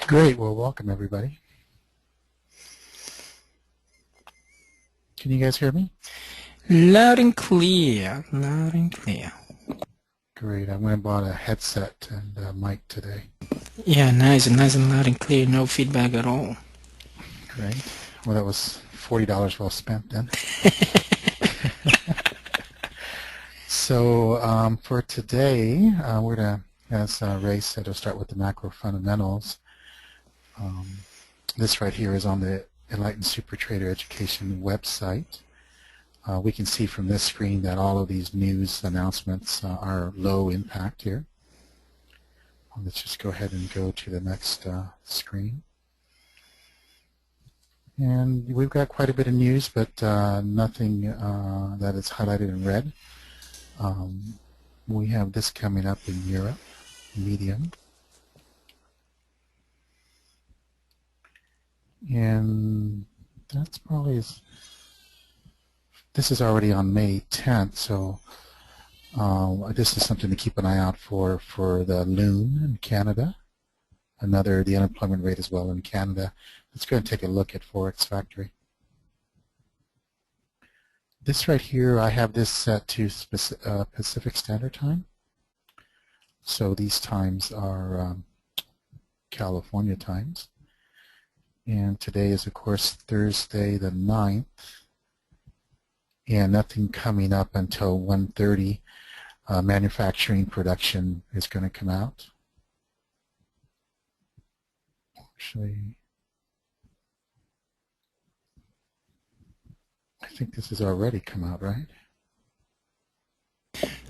Great. Well, welcome everybody. Can you guys hear me? Loud and clear, loud and clear. Great. I went and bought a headset and a mic today. Yeah, nice and loud and clear, no feedback at all. Great. Well, that was $40 well spent then. So for today, we're going to, as Ray said, we'll start with the macro fundamentals. This right here is on the Enlightened Super Trader Education website. We can see from this screen that all of these news announcements are low impact here. Let's just go ahead and go to the next screen. And we've got quite a bit of news, but nothing that is highlighted in red. We have this coming up in Europe, medium. And that's probably, this is already on May 10th, so this is something to keep an eye out for the loon in Canada. The unemployment rate as well in Canada. Let's go and take a look at Forex Factory. This right here, I have this set to Pacific Standard Time. So these times are California times. And today is, of course, Thursday the 9th. And nothing coming up until 1:30. Manufacturing production is going to come out. Actually, I think this has already come out, right?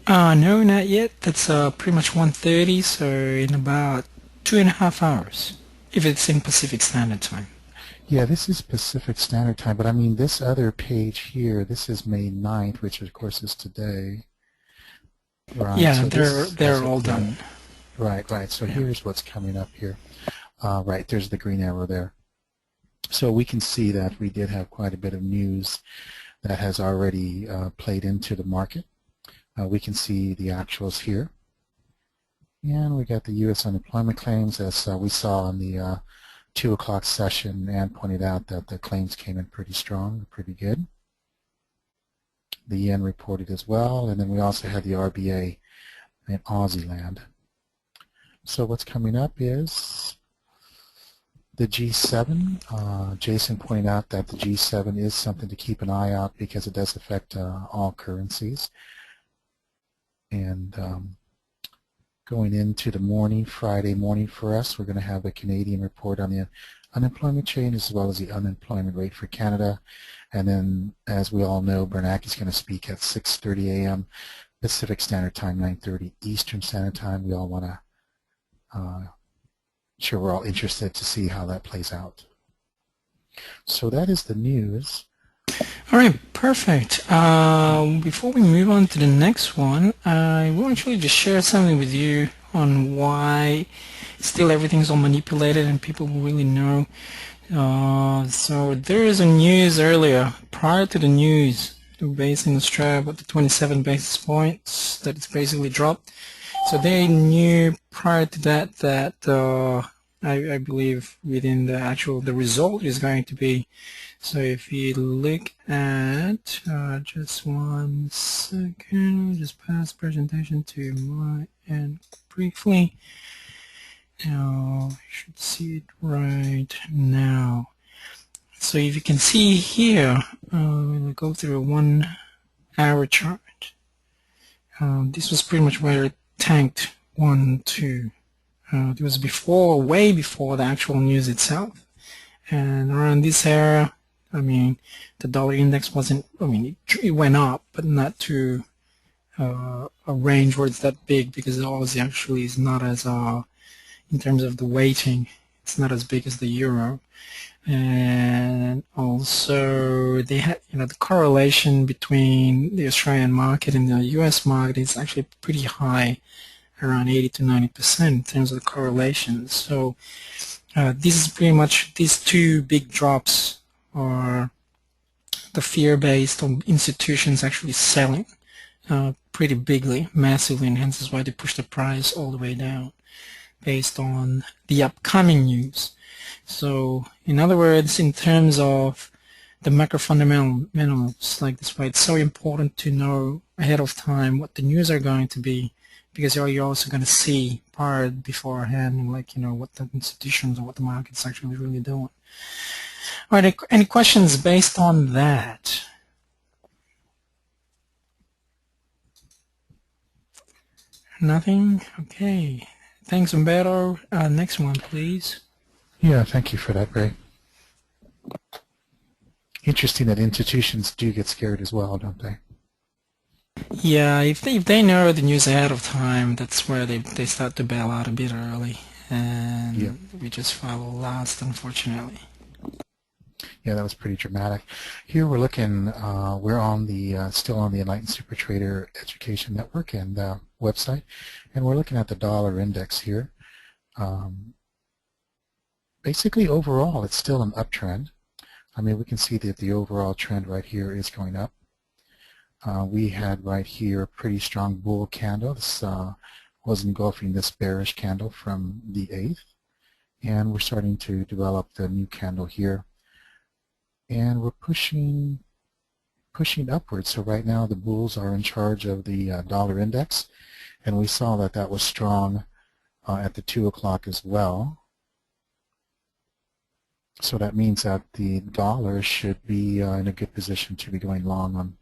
No, not yet. That's pretty much 1:30, so in about 2.5 hours, if it's in Pacific Standard Time. Yeah, this is Pacific Standard Time, but I mean this other page here, this is May 9th, which of course is today. Right, yeah, so they're all done. Right. So yeah. Here's what's coming up here. Right, there's the green arrow there. So we can see that we did have quite a bit of news that has already played into the market. We can see the actuals here. And we got the U.S. unemployment claims, as we saw in the 2 o'clock session. Ann pointed out that the claims came in pretty strong, pretty good. The yen reported as well, and then we also had the RBA in Aussie land. So what's coming up is the G7. Jason pointed out that the G7 is something to keep an eye out because it does affect all currencies. And going into the morning, Friday morning for us, we're going to have a Canadian report on the unemployment change as well as the unemployment rate for Canada. And then, as we all know, Bernanke is going to speak at 6:30 a.m. Pacific Standard Time, 9:30 Eastern Standard Time. We all want to, sure we're all interested to see how that plays out. So that is the news. All right, perfect. Before we move on to the next one, I will actually just share something with you on why still everything's all manipulated and people will really know. So there is a news earlier, prior to the news, based in Australia, about the 27 basis points that it's basically dropped. So they knew prior to that I believe within the result is going to be. So if you look at, just 1 second, I'll just pass presentation to my end briefly. Now, you should see it right now. So if you can see here, we'll go through a 1 hour chart. This was pretty much where it tanked 1, 2. It was way before the actual news itself. And around this area, I mean, the dollar index wasn't, I mean, it went up, but not to a range where it's that big because the Aussie actually is not as, in terms of the weighting, it's not as big as the euro. And also they had, the correlation between the Australian market and the US market is actually pretty high, around 80 to 90% in terms of the correlation. So this is pretty much, these two big drops are the fear-based on institutions actually selling pretty bigly, massively, and hence is why they push the price all the way down. based on the upcoming news. So, in other words, in terms of the macro fundamentals, like that's why it's so important to know ahead of time what the news are going to be, because you're also going to see prior beforehand, like, what the institutions or what the market's actually really doing. All right, any questions based on that? Nothing? Okay. Thanks, Umberto. Next one, please. Yeah, thank you for that, Ray. Interesting that institutions do get scared as well, don't they? Yeah, if they know the news ahead of time, that's where they start to bail out a bit early, Yeah. and we just follow last, unfortunately. Yeah, that was pretty dramatic. Here we're looking, we're on the still on the Enlightened Super Trader Education Network and website, and we're looking at the dollar index here. Basically, overall, it's still an uptrend. I mean, we can see that the overall trend right here is going up. We had right here a pretty strong bull candle. This was engulfing this bearish candle from the 8th, and we're starting to develop the new candle here. And we're pushing upwards. So right now the bulls are in charge of the dollar index, and we saw that that was strong at the 2 o'clock as well. So that means that the dollar should be in a good position to be going long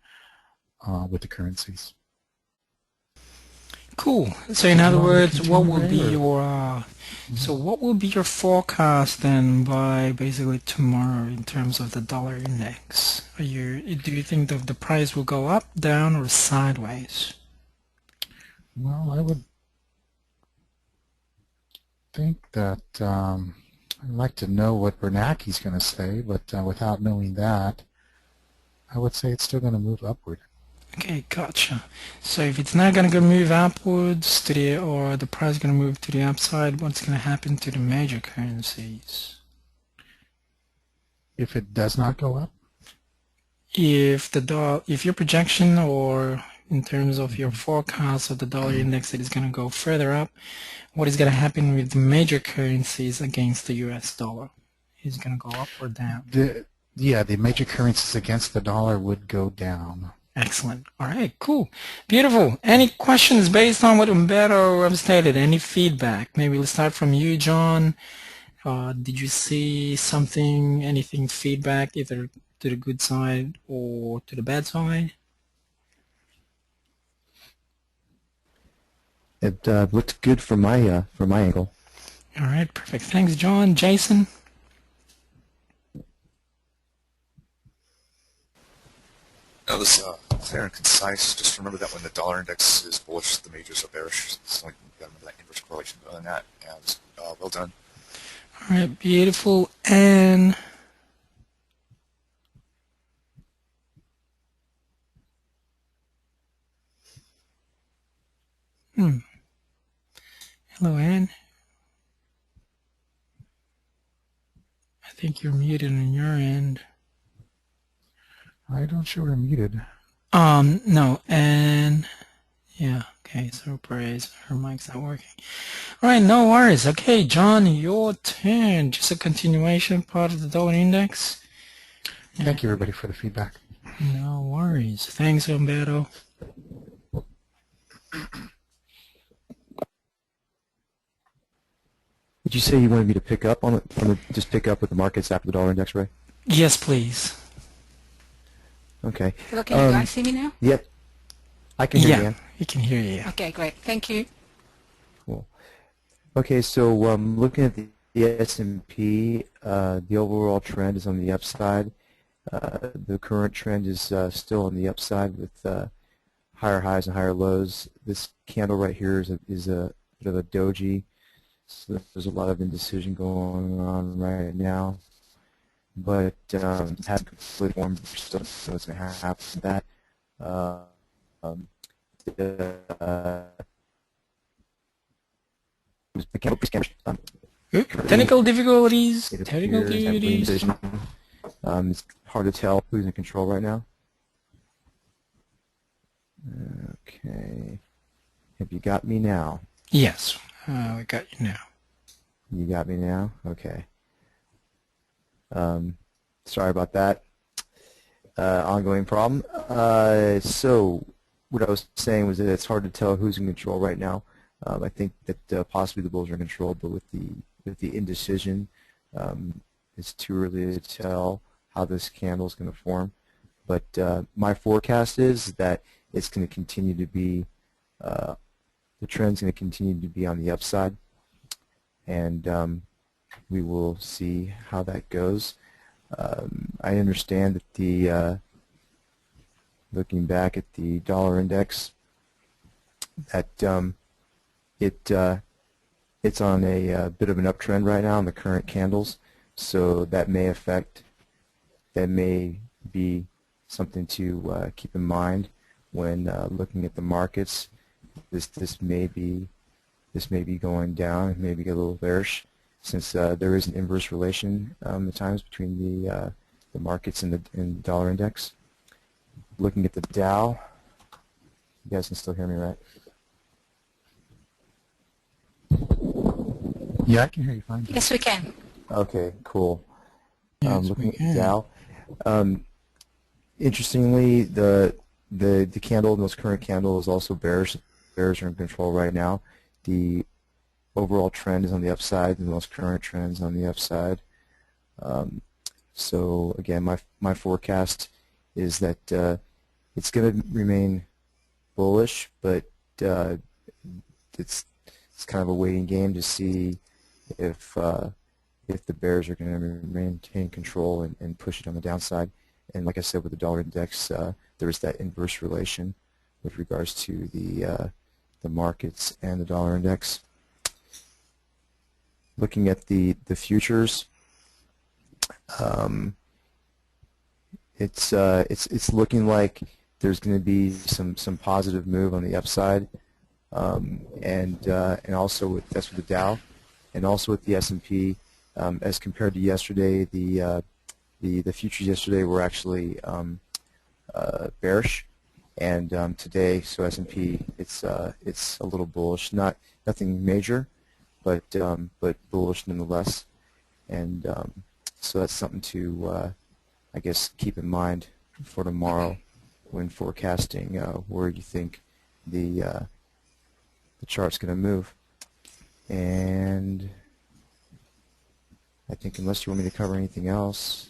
on with the currencies. Cool. So in Did you other want me to words, what continue, will Ray, be or? your so what will be your forecast then by basically tomorrow in terms of the dollar index? Do you think that the price will go up, down, or sideways? Well, I would think that I'd like to know what Bernanke's going to say, but without knowing that, I would say it's still going to move upward. Okay, gotcha. So if it's not going to move upwards or the price is going to move to the upside, what's going to happen to the major currencies? If it does not go up, If your projection or in terms of your forecast of the dollar index that is going to go further up, what is going to happen with the major currencies against the US dollar? Is it going to go up or down? the major currencies against the dollar would go down. Excellent. All right, cool. Beautiful. Any questions based on what Umberto stated? Any feedback? Maybe let's start from you, John. Did you see something, anything feedback, either to the good side or to the bad side? It looked good from my angle. All right, perfect. Thanks, John. Jason? That was clear and concise. Just remember that when the dollar index is bullish, the majors are bearish. So you got to remember that inverse correlation. Other than that, yeah, it was, well done. All right, beautiful. And hello, Anne. I think you're muted on your end. I don't show her muted. No, and yeah, okay, so praise, her mic's not working. All right, no worries. Okay, John, your turn. Just a continuation part of the dollar index. Thank you, everybody, for the feedback. No worries. Thanks, Umberto. Did you say you wanted me to pick up on it, just pick up with the markets after the dollar index, Ray? Yes, please. Okay. Hello, can you guys see me now? Yep. I can hear you, Yeah, Ann. we can hear you. Okay, great. Thank you. Cool. Okay, so looking at the S&P, the overall trend is on the upside. The current trend is still on the upside with higher highs and higher lows. This candle right here is a bit of a doji, so there's a lot of indecision going on right now. But it hasn't completely formed, we're still don't know what's going to happen to that. The candle Technical difficulties. it Technical appears that difficulties. indecision. It's hard to tell who's in control right now. Okay. Have you got me now? Yes, we got you now. You got me now? Okay. Sorry about that. Ongoing problem. So what I was saying was that it's hard to tell who's in control right now. I think that possibly the bulls are in control, but with the indecision, it's too early to tell how this candle is going to form. But my forecast is that it's going to continue to be the trend's going to continue to be on the upside, and we will see how that goes. I understand that the looking back at the dollar index, that it's on a bit of an uptrend right now in the current candles, so that may be something to keep in mind when looking at the markets. This may be going down, maybe get a little bearish, since there is an inverse relation at times between the markets and the dollar index. Looking at the Dow, you guys can still hear me, right? Yeah, I can hear you fine. Yes, we can. Okay, cool. Yes, Looking we at the Dow, interestingly, the candle, the most current candle, is also bearish. Bears are in control right now. The overall trend is on the upside. The most current trend is on the upside. So again, my forecast is that it's going to remain bullish, but it's kind of a waiting game to see if the bears are going to maintain control and push it on the downside. And like I said, with the dollar index, there is that inverse relation with regards to the markets and the dollar index. Looking at the futures, it's looking like there's going to be some positive move on the upside, and also that's with the Dow, and also with the S&P. As compared to yesterday, the futures yesterday were actually bearish, and today, so S&P, it's a little bullish. Nothing major, but bullish nonetheless, and so that's something to I guess keep in mind for tomorrow when forecasting where you think the chart's going to move. And I think unless you want me to cover anything else.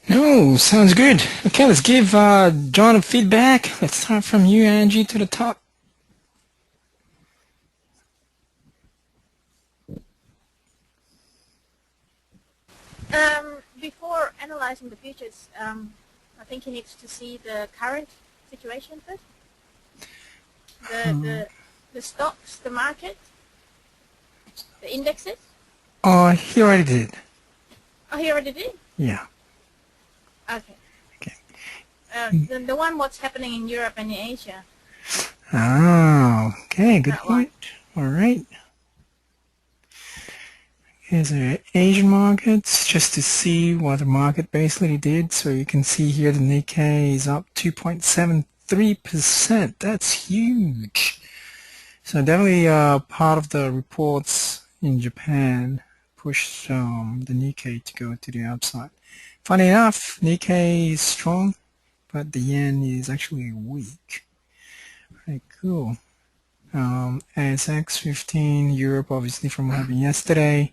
No, sounds good. Okay, let's give John a feedback. Let's start from you, Angie, to the top. Before analyzing the futures, I think he needs to see the current situation first. The stocks, the market, the indexes. Oh, he already did. Oh, he already did? Yeah. Okay. Okay. The one what's happening in Europe and in Asia. Oh, okay, good That one. point. All right. Here's the Asian markets, just to see what the market basically did. So you can see here the Nikkei is up 2.73%. That's huge. So definitely part of the reports in Japan pushed the Nikkei to go to the upside. Funny enough, Nikkei is strong, but the yen is actually weak. Very cool. ASX 15, Europe obviously from what happened yesterday.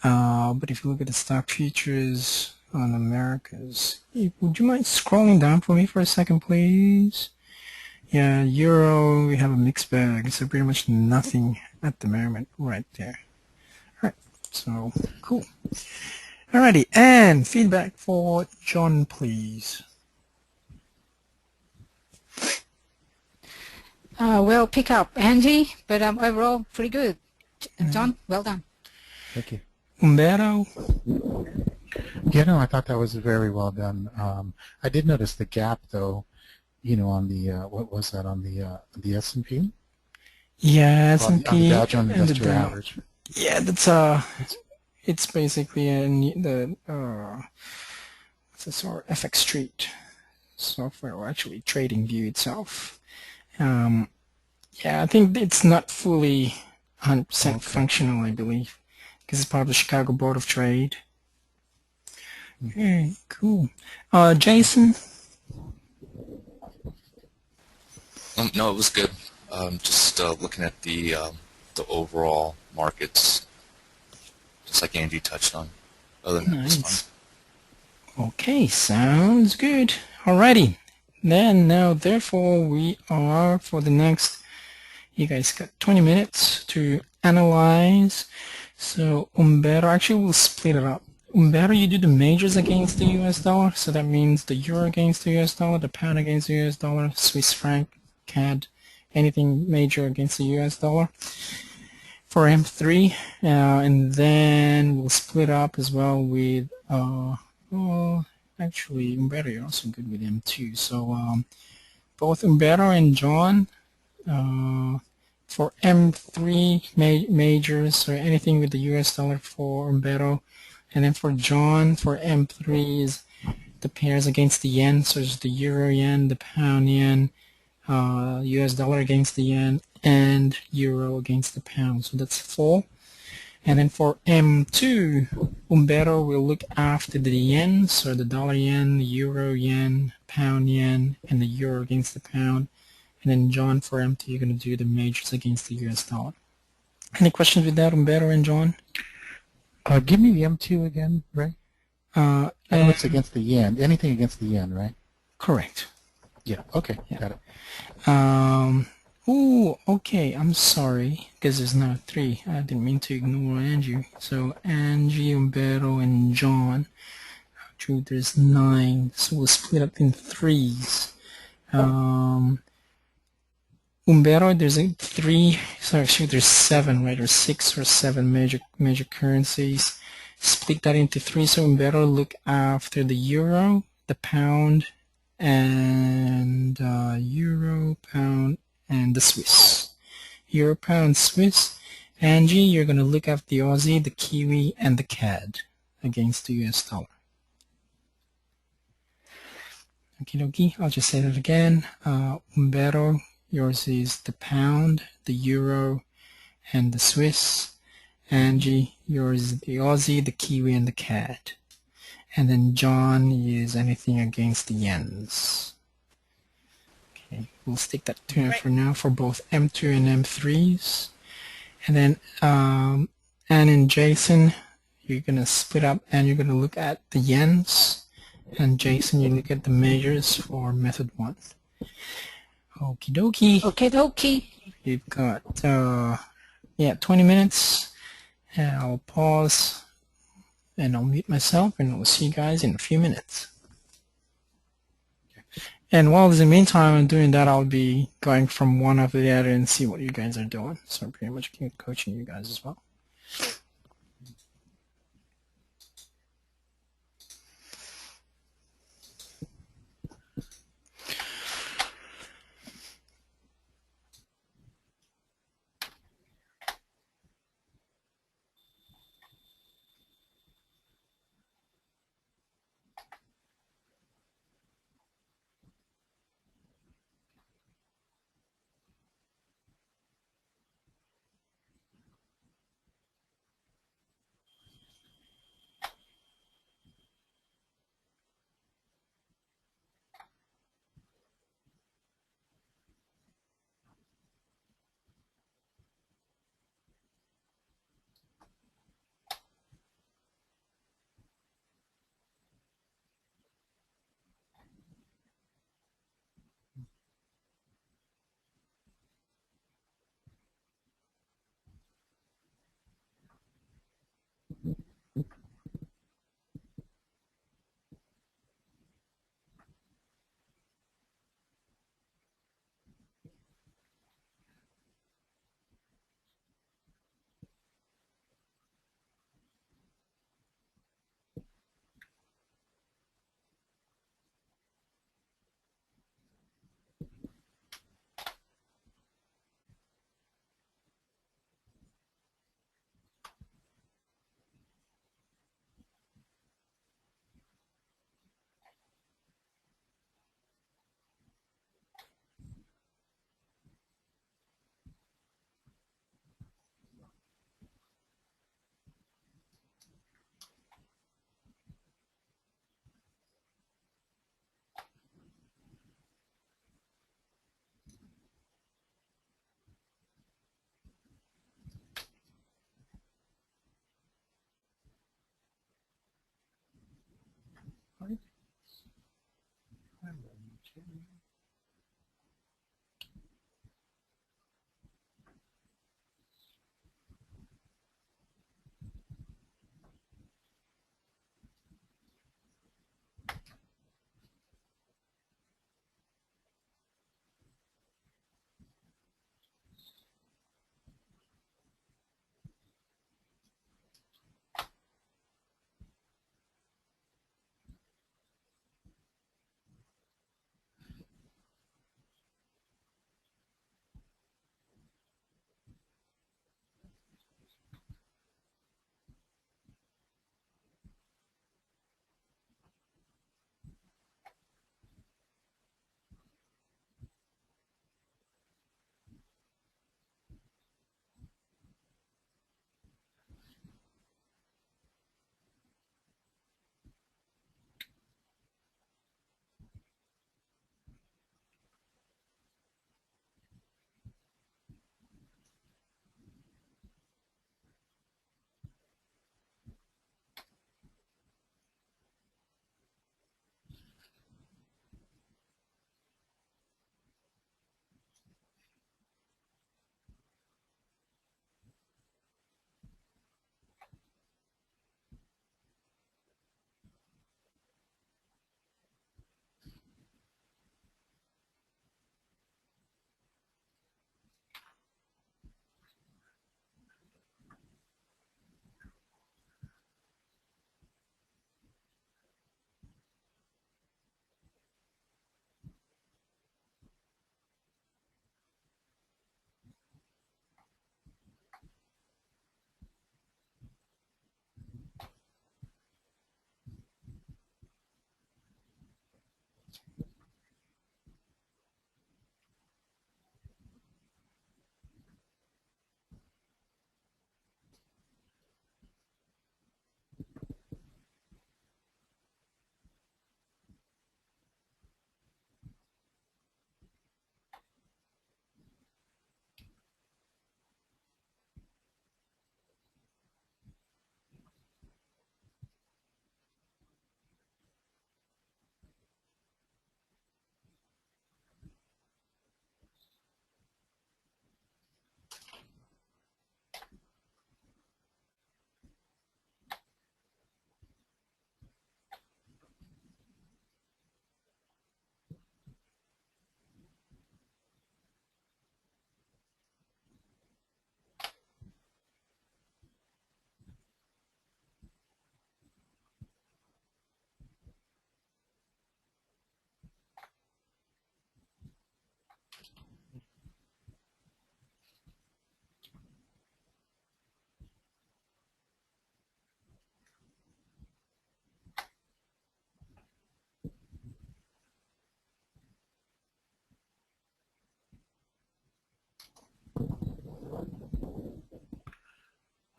But if you look at the stock futures on Americas, would you mind scrolling down for me for a second, please? Yeah, Euro, we have a mixed bag, so pretty much nothing at the moment right there. All right, so cool. Alrighty, and feedback for John, please. Well, pick up, Angie, but overall pretty good. John, well done. Thank you. Umberto? Yeah, no, I thought that was very well done. I did notice the gap, though, you know, on the, what was that, on the S&P? Yeah, On S&P the Dow Jones and the Industrial Dow. Average. Yeah, that's it's basically what's the sort of FX Street software, or actually trading view itself. Yeah, I think it's not fully 100% functional, I believe. because it's part of the Chicago Board of Trade. Okay, cool. Jason? No, it was good. Just looking at the overall markets, just like Andy touched on. Other than that, it was Nice. fun. Okay, sounds good. Alrighty. Then, now, therefore, we are for the next, you guys got 20 minutes to analyze. So, Umberto, actually, we'll split it up. Umberto, you do the majors against the US dollar. So that means the euro against the US dollar, the pound against the US dollar, Swiss franc, CAD, anything major against the US dollar for M3. And then we'll split up as well with, actually, Umberto, you're also good with M2. So both Umberto and John, for M3 majors or anything with the US dollar for Umberto. And then for John, for M3 is the pairs against the yen, so it's the euro yen, the pound yen, US dollar against the yen, and euro against the pound. So that's 4. And then for M2, Umberto will look after the yen, so the dollar yen, the euro yen, pound yen, and the euro against the pound. And then John, for M2, you're going to do the majors against the US dollar. Any questions with that, Umberto and John? Give me the M2 again, Ray. I know it's against the yen. Anything against the yen, right? Correct. Yeah. Okay. Yeah. Got it. Okay. I'm sorry, because there's now 3. I didn't mean to ignore Angie. So Angie, Umberto, and John. Actually, there's 9. So we'll split up in 3s. Umberto, there's 3. So actually, there's 7, right? Or 6 or 7 major currencies. Split that into 3. So Umberto look after the euro, the pound, and euro, pound, and the Swiss. Euro, pound, Swiss. Angie, you're going to look after the Aussie, the Kiwi, and the CAD against the US dollar. Okie dokie, I'll just say that again. Umberto, yours is the pound, the euro, and the Swiss. Angie, yours is the Aussie, the Kiwi, and the CAD. And then John is anything against the yens. Okay, we'll stick that to Right. for now for both M2 and M3s. And then Anne and Jason, you're going to split up and you're going to look at the yens. And Jason, you look at the measures for method 1. Okie dokie. Okay, dokie. We've got 20 minutes. And I'll pause and I'll mute myself and we'll see you guys in a few minutes. And while in the meantime I'm doing that, I'll be going from one after the other and see what you guys are doing. So I'm pretty much coaching you guys as well.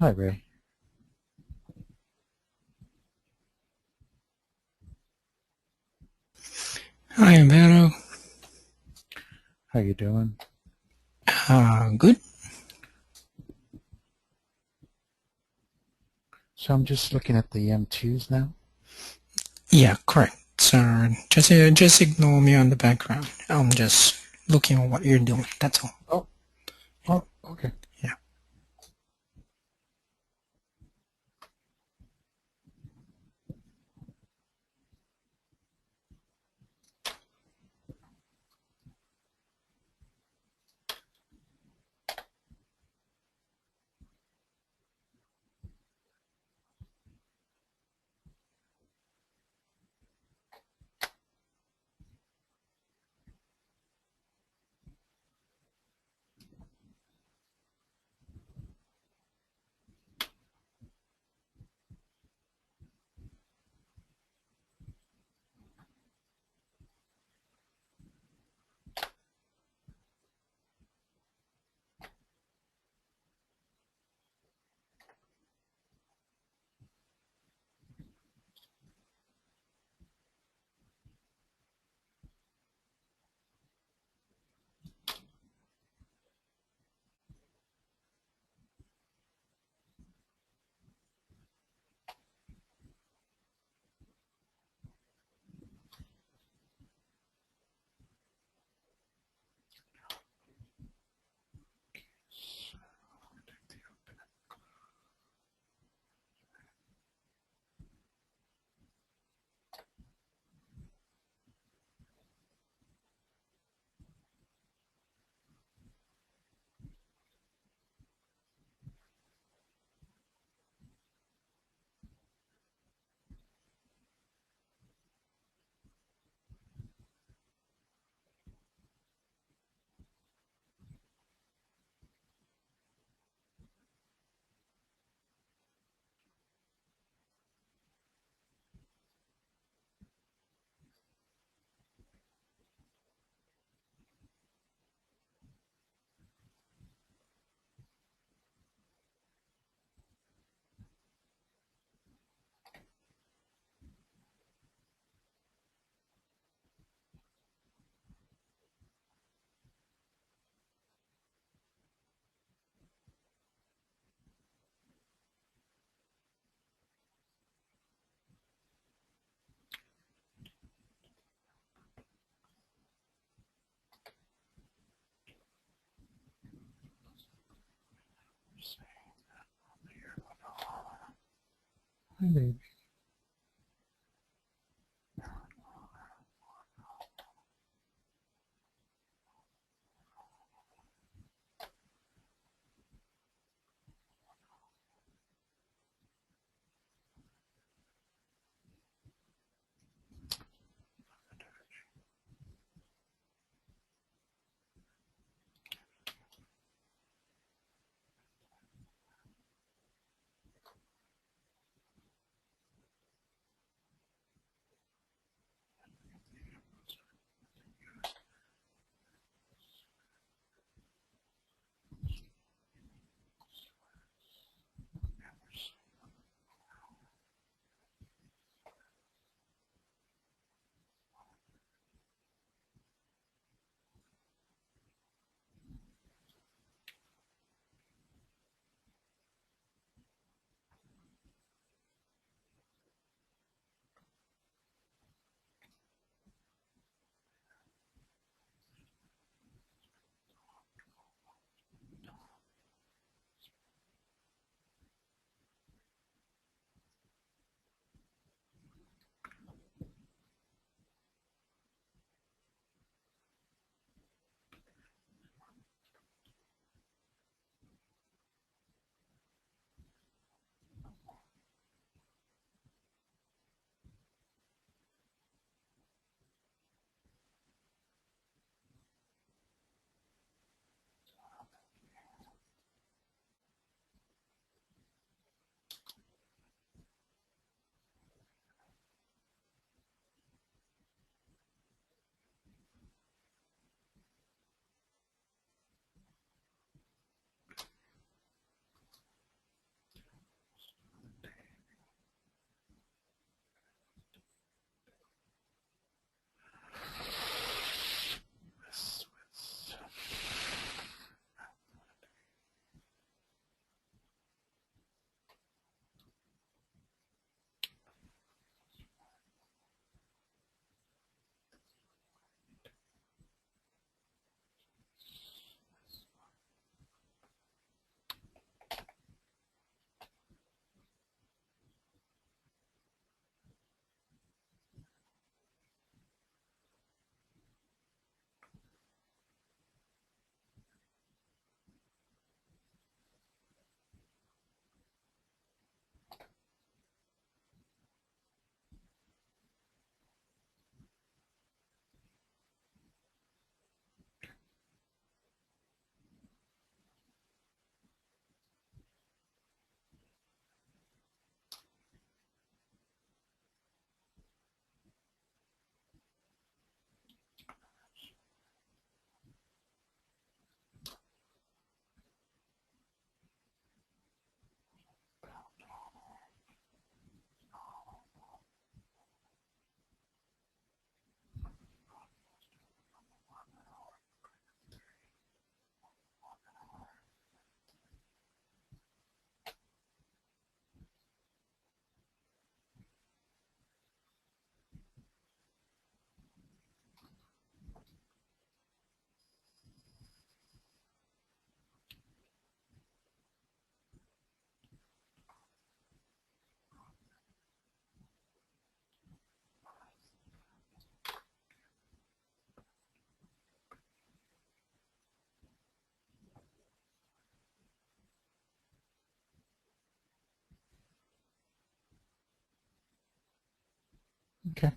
Hi, Ray. Hi, Vero. How you doing? Good. So I'm just looking at the M2s now. Yeah, correct. So just ignore me on the background. I'm just looking at what you're doing. That's all. Oh, oh, okay. Yeah. Hi, baby. Okay.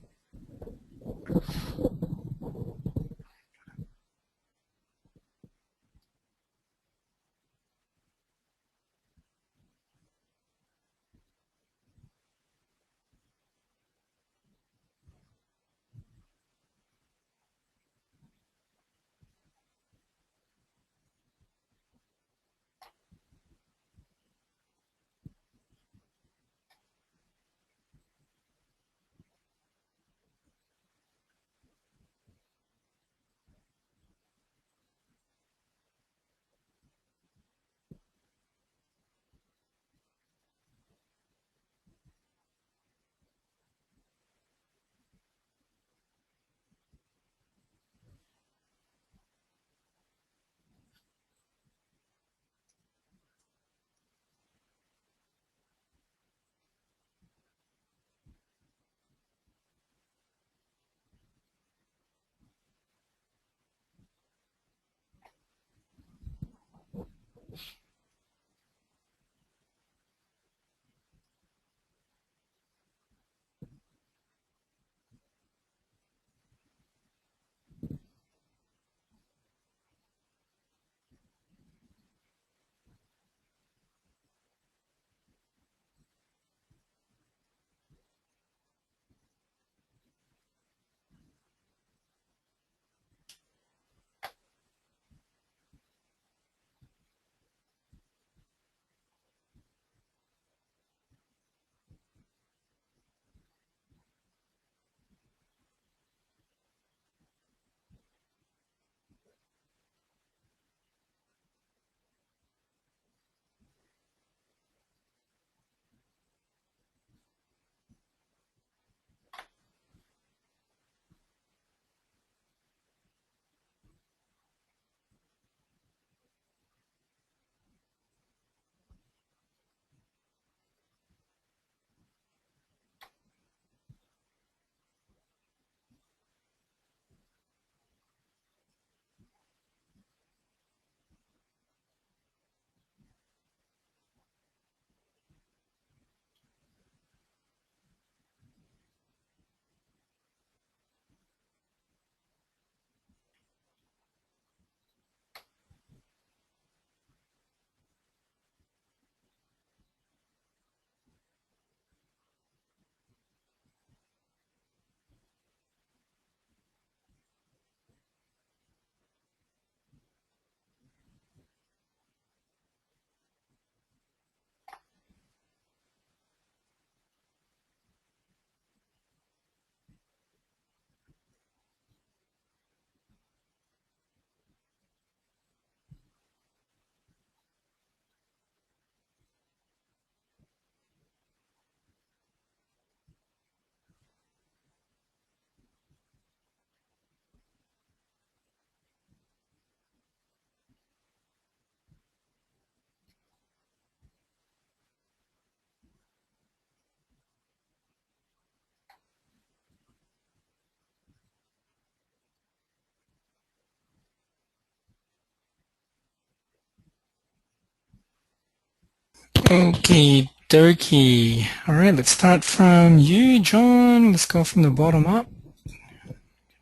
Okay, Dokie. All right, let's start from you, John. Let's go from the bottom up.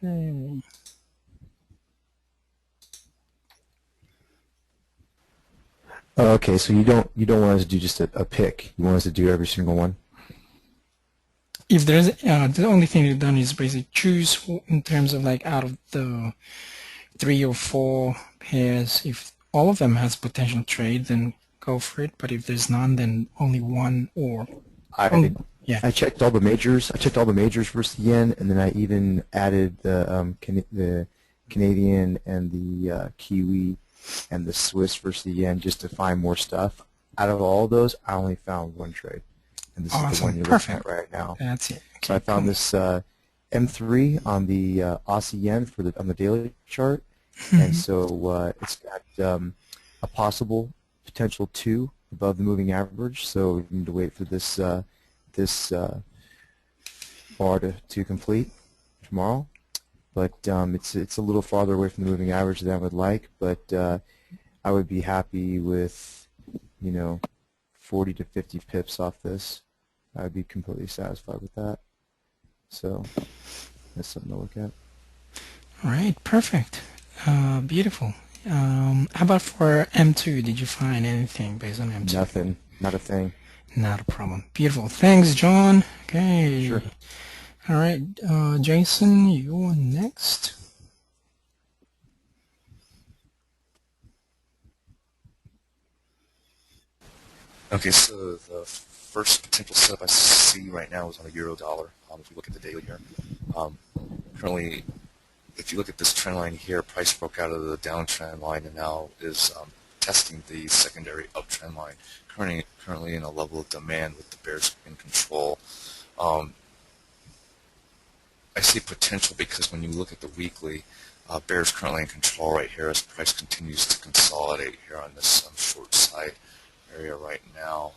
Okay. Okay, so you don't want us to do just a pick. You want us to do every single one. If there's the only thing you've done is basically choose in terms of like out of the 3 or 4 pairs. If all of them has potential trade, then go for it. But if there's none, then only one or I yeah. I checked all the majors. I checked all the majors versus the yen, and then I even added the Canadian and the Kiwi and the Swiss versus the yen just to find more stuff. Out of all those, I only found one trade, and this is the Awesome. one you're Perfect. looking at right now. That's it. Okay, So I found cool. this M3 on the Aussie yen on the daily chart, and so it's got a possible potential 2 above the moving average. So we need to wait for this bar to complete tomorrow. But it's a little farther away from the moving average than I would like. But I would be happy with 40 to 50 pips off this. I'd be completely satisfied with that. So that's something to look at. All right, perfect. Beautiful. How about for M2? Did you find anything based on M2? Nothing. Not a thing. Not a problem. Beautiful. Thanks, John. Okay. Sure. All right, Jason, you're next. Okay, so the first potential setup I see right now is on the euro dollar. If you look at the daily here, currently, if you look at this trend line here, price broke out of the downtrend line and now is testing the secondary uptrend line. Currently in a level of demand with the bears in control. I see potential because when you look at the weekly, bears currently in control right here as price continues to consolidate here on this short side area right now.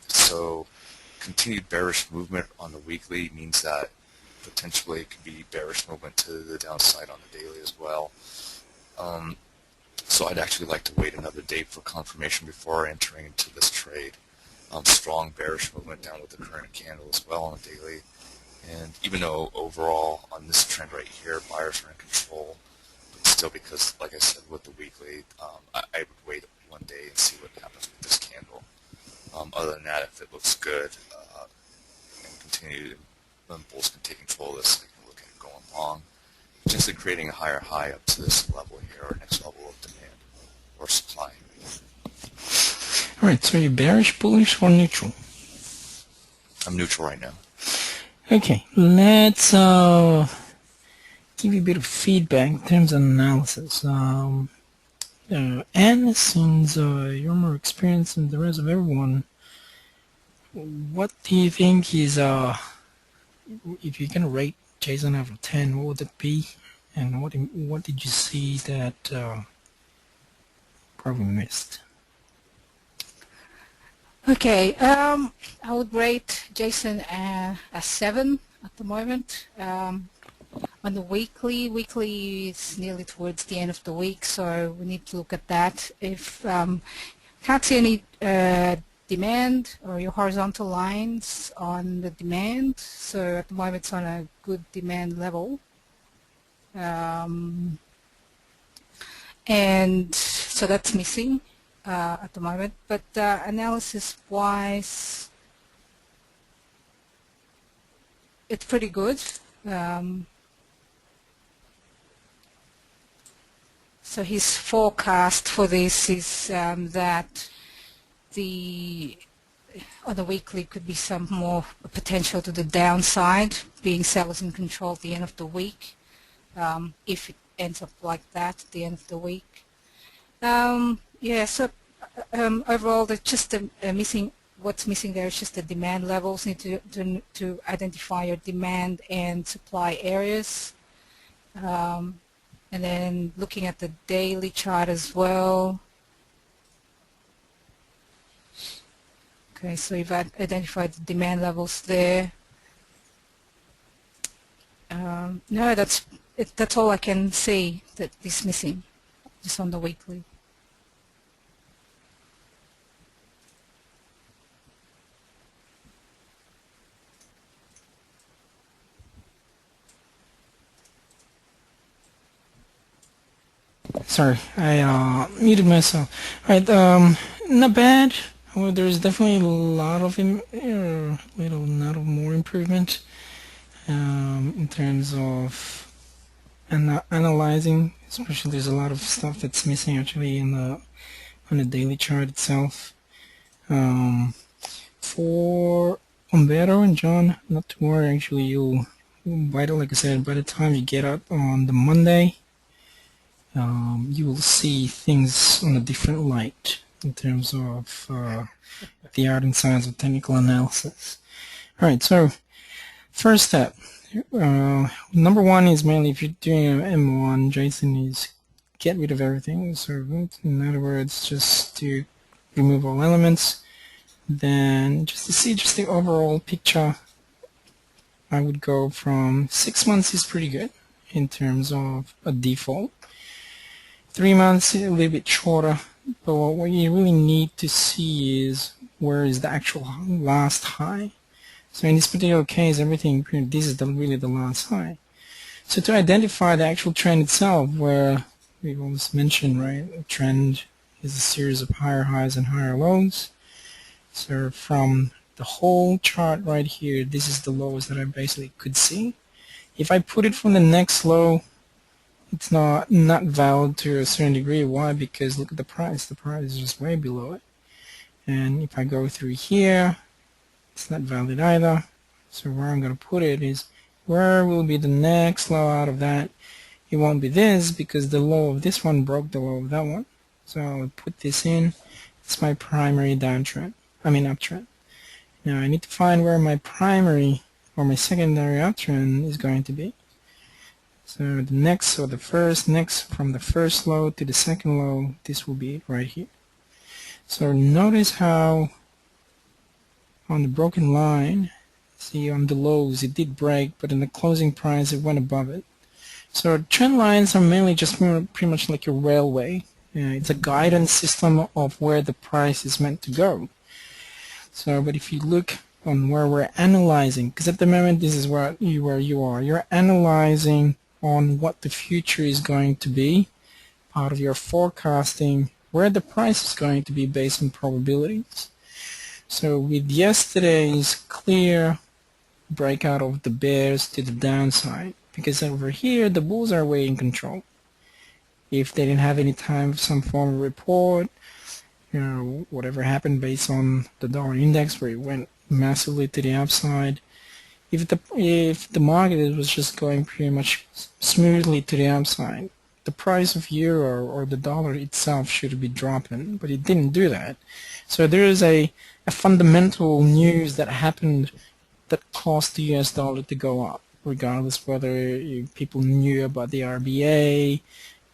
So continued bearish movement on the weekly means that potentially it could be bearish movement to the downside on the daily as well. So I'd actually like to wait another day for confirmation before entering into this trade. Strong bearish movement down with the current candle as well on the daily. And even though overall on this trend right here, buyers are in control, but still because, like I said, with the weekly, I would wait one day and see what happens with this candle. Other than that, if it looks good and continue, then bulls can take control of this. They can look at it going long, potentially creating a higher high up to this level here, or next level of demand or supply. All right, so you're bearish, bullish, or neutral? I'm neutral right now. Okay, let's give you a bit of feedback in terms of analysis. And since you're more experienced than the rest of everyone, what do you think is, if you're gonna rate Jason out of 10, what would it be? And what did you see that probably missed? Okay, I would rate Jason a 7 at the moment. On the weekly is nearly towards the end of the week, so we need to look at that. If can't see any demand or your horizontal lines on the demand, so at the moment it's on a good demand level. And so that's missing at the moment, but analysis-wise, it's pretty good. So his forecast for this is that on the weekly could be some more potential to the downside, being sellers in control at the end of the week, if it ends up like that at the end of the week. Yeah, so overall, there's just what's missing there is just the demand levels. You need to identify your demand and supply areas. And then looking at the daily chart as well. Okay, so you've identified the demand levels there. No, that's all I can see that is missing, just on the weekly. Sorry, I muted myself. All right, not bad. Well, there's definitely a lot of lot of more improvement in terms of analyzing. Especially, there's a lot of stuff that's missing actually on the daily chart itself. For Umberto and John, not to worry. Actually, you'll by the like I said, by the time you get out on the Monday, you will see things on a different light in terms of the art and science of technical analysis. All right, so first step. Number one is mainly if you're doing an M1, Jason, is get rid of everything. So in other words, just to remove all elements. Then just to see just the overall picture, I would go from 6 months is pretty good in terms of a default. 3 months a little bit shorter, but what you really need to see is where is the actual last high. So in this particular case, everything, this is really the last high. So to identify the actual trend itself, where we've always mentioned, right, a trend is a series of higher highs and higher lows. So from the whole chart right here, this is the lowest that I basically could see. If I put it from the next low, it's not valid to a certain degree. Why? Because look at the price. The price is just way below it. And if I go through here, it's not valid either. So where I'm going to put it is, where will be the next low out of that? It won't be this, because the low of this one broke the low of that one. So I'll put this in. It's my primary downtrend. Uptrend. Now I need to find where my primary or my secondary uptrend is going to be. So the next, or the first, next from the first low to the second low, this will be right here. So notice how on the broken line, see on the lows it did break, but in the closing price it went above it. So trend lines are mainly just pretty much like a railway. It's a guidance system of where the price is meant to go. So, but if you look on where we're analyzing, because at the moment this is where you are, you're analyzing on what the future is going to be, part of your forecasting, where the price is going to be based on probabilities. So with yesterday's clear breakout of the bears to the downside, because over here the bulls are way in control. If they didn't have any time for some form of report, whatever happened based on the dollar index where it went massively to the upside, if the market was just going pretty much smoothly to the upside, the price of euro or the dollar itself should be dropping, but it didn't do that. So there is a fundamental news that happened that caused the US dollar to go up, regardless whether people knew about the RBA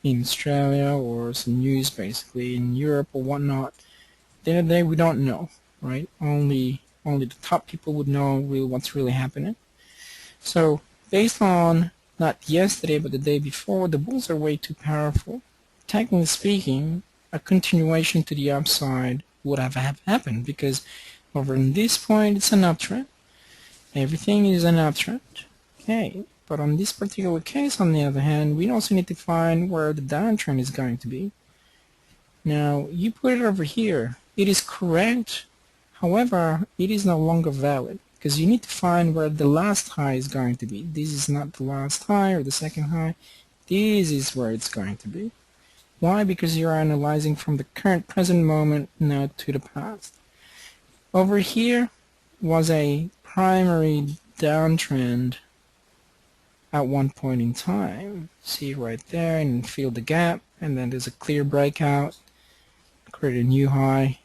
in Australia or some news basically in Europe or whatnot. At the end of the day, we don't know, right? Only the top people would know what's really happening. So based on not yesterday but the day before, the bulls are way too powerful. Technically speaking, a continuation to the upside would have happened, because over in this point it's an uptrend. Everything is an uptrend. Okay, but on this particular case, on the other hand, we also need to find where the downtrend is going to be. Now, you put it over here. It is correct. However, it is no longer valid, because you need to find where the last high is going to be. This is not the last high or the second high. This is where it's going to be. Why? Because you're analyzing from the current present moment now to the past. Over here was a primary downtrend at one point in time. See right there, and feel the gap, and then there's a clear breakout, create a new high,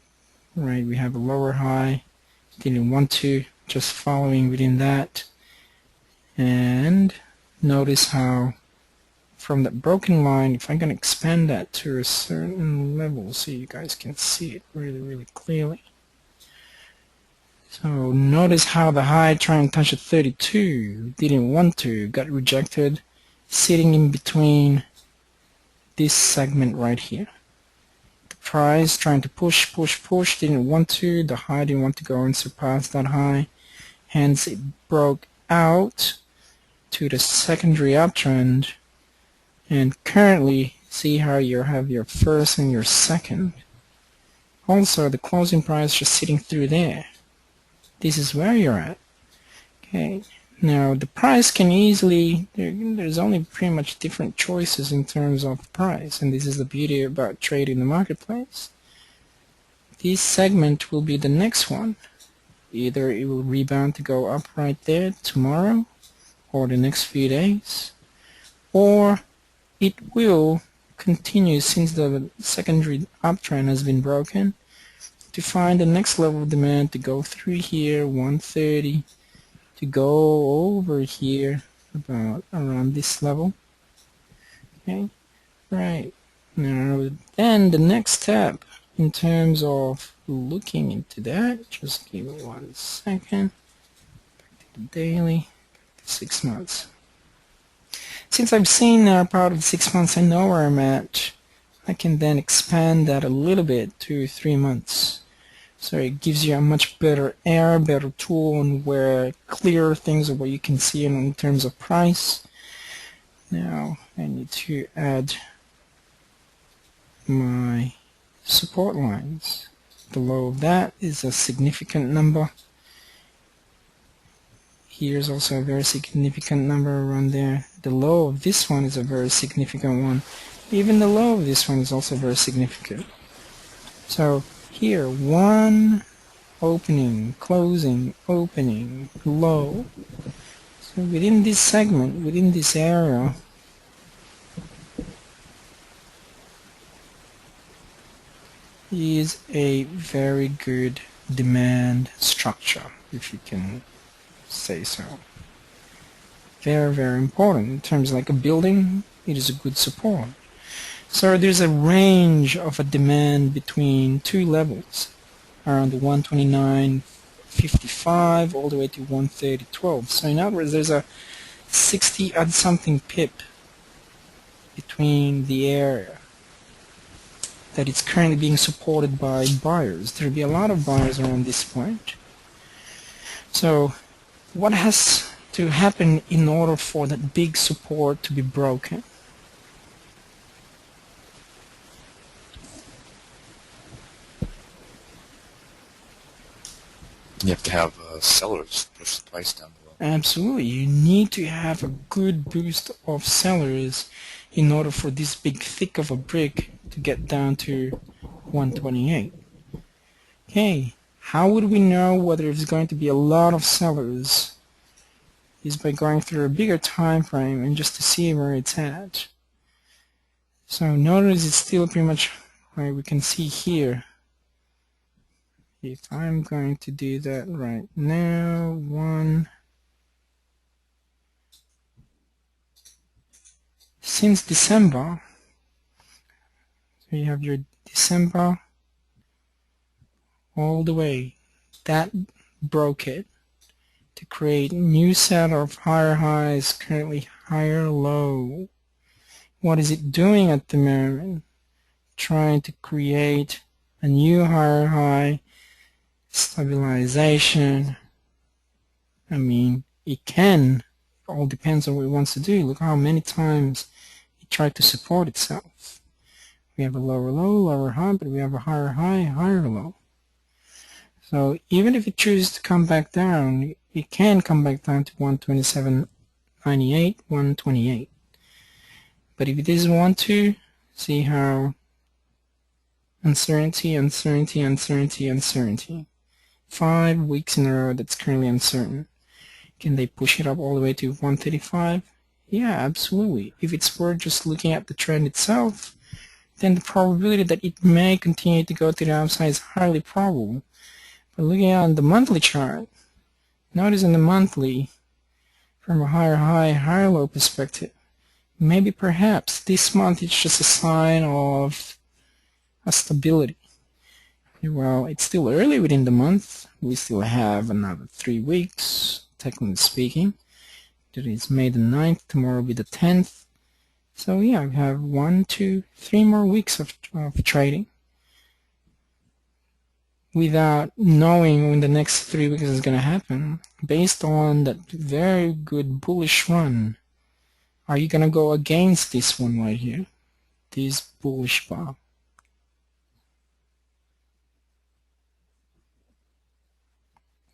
right? We have a lower high, didn't want to, just following within that, and notice how from that broken line, if I'm going to expand that to a certain level so you guys can see it really clearly. So notice how the high trying to touch at 32 didn't want to, got rejected, sitting in between this segment right here. The price trying to push, didn't want to, the high didn't want to go and surpass that high, hence it broke out to the secondary uptrend, and currently see how you have your first and your second. Also the closing price just sitting through there. This is where you're at. Okay, now the price can easily, there's only pretty much different choices in terms of price, and this is the beauty about trading the marketplace. This segment will be the next one. Either it will rebound to go up right there tomorrow or the next few days, or it will continue since the secondary uptrend has been broken to find the next level of demand to go through here, 130, to go over here about around this level. Okay, right. Now then the next step in terms of looking into that, just give me 1 second. Back to the daily, 6 months. Since I've seen now part of 6 months, I know where I'm at. I can then expand that a little bit to 3 months. So it gives you a much better better tool on where clearer things of what you can see in terms of price. Now I need to add my support lines. The low of that is a significant number. Here's also a very significant number around there. The low of this one is a very significant one. Even the low of this one is also very significant. So here, one opening, closing, opening, low. So within this segment, within this area, is a very good demand structure, if you can say so. Very, very important. In terms like a building, it is a good support. So there's a range of a demand between two levels, around the 129.55 all the way to 130.12. So in other words, there's a 60 odd something pip between the area that it's currently being supported by buyers. There'll be a lot of buyers around this point. So what has to happen in order for that big support to be broken? You have to have sellers push the price down below. Absolutely. You need to have a good boost of sellers in order for this big thick of a brick to get down to 128. Okay, how would we know whether it's going to be a lot of sellers? Is by going through a bigger time frame and just to see where it's at. So notice it's still pretty much where we can see here. If I'm going to do that right now, since December, so you have your December all the way, that broke it to create new set of higher highs, currently higher low. What is it doing at the moment? Trying to create a new higher high, stabilization. I mean, it can. It all depends on what it wants to do. Look how many times it tried to support itself. We have a lower low, lower high, but we have a higher high, higher low. So even if it chooses to come back down, it can come back down to 127.98, 128. But if it doesn't want to, see how uncertainty, uncertainty, uncertainty, uncertainty. 5 weeks in a row that's currently uncertain. Can they push it up all the way to 135? Yeah, absolutely. If it's worth just looking at the trend itself, then the probability that it may continue to go to the upside is highly probable. But looking at the monthly chart, notice in the monthly, from a higher high, higher low perspective, maybe perhaps this month it's just a sign of a stability. Well, it's still early within the month. We still have another 3 weeks, technically speaking. Today is May the 9th, tomorrow will be the 10th. So yeah, we have 1, 2, 3 more weeks of trading without knowing when the next 3 weeks is going to happen. Based on that very good bullish run, are you going to go against this one right here, this bullish bar?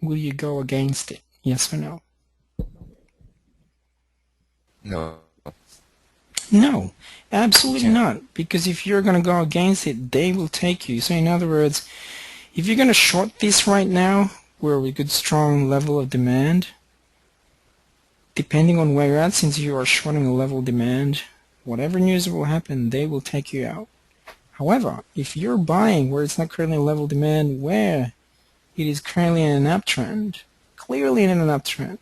Will you go against it? Yes or no? No. No, absolutely not. Because if you're going to go against it, they will take you. So in other words, if you're going to short this right now, we're with a good strong level of demand, depending on where you're at, since you are shorting a level of demand, whatever news will happen, they will take you out. However, if you're buying where it's not currently a level of demand, where it is currently in an uptrend, clearly in an uptrend,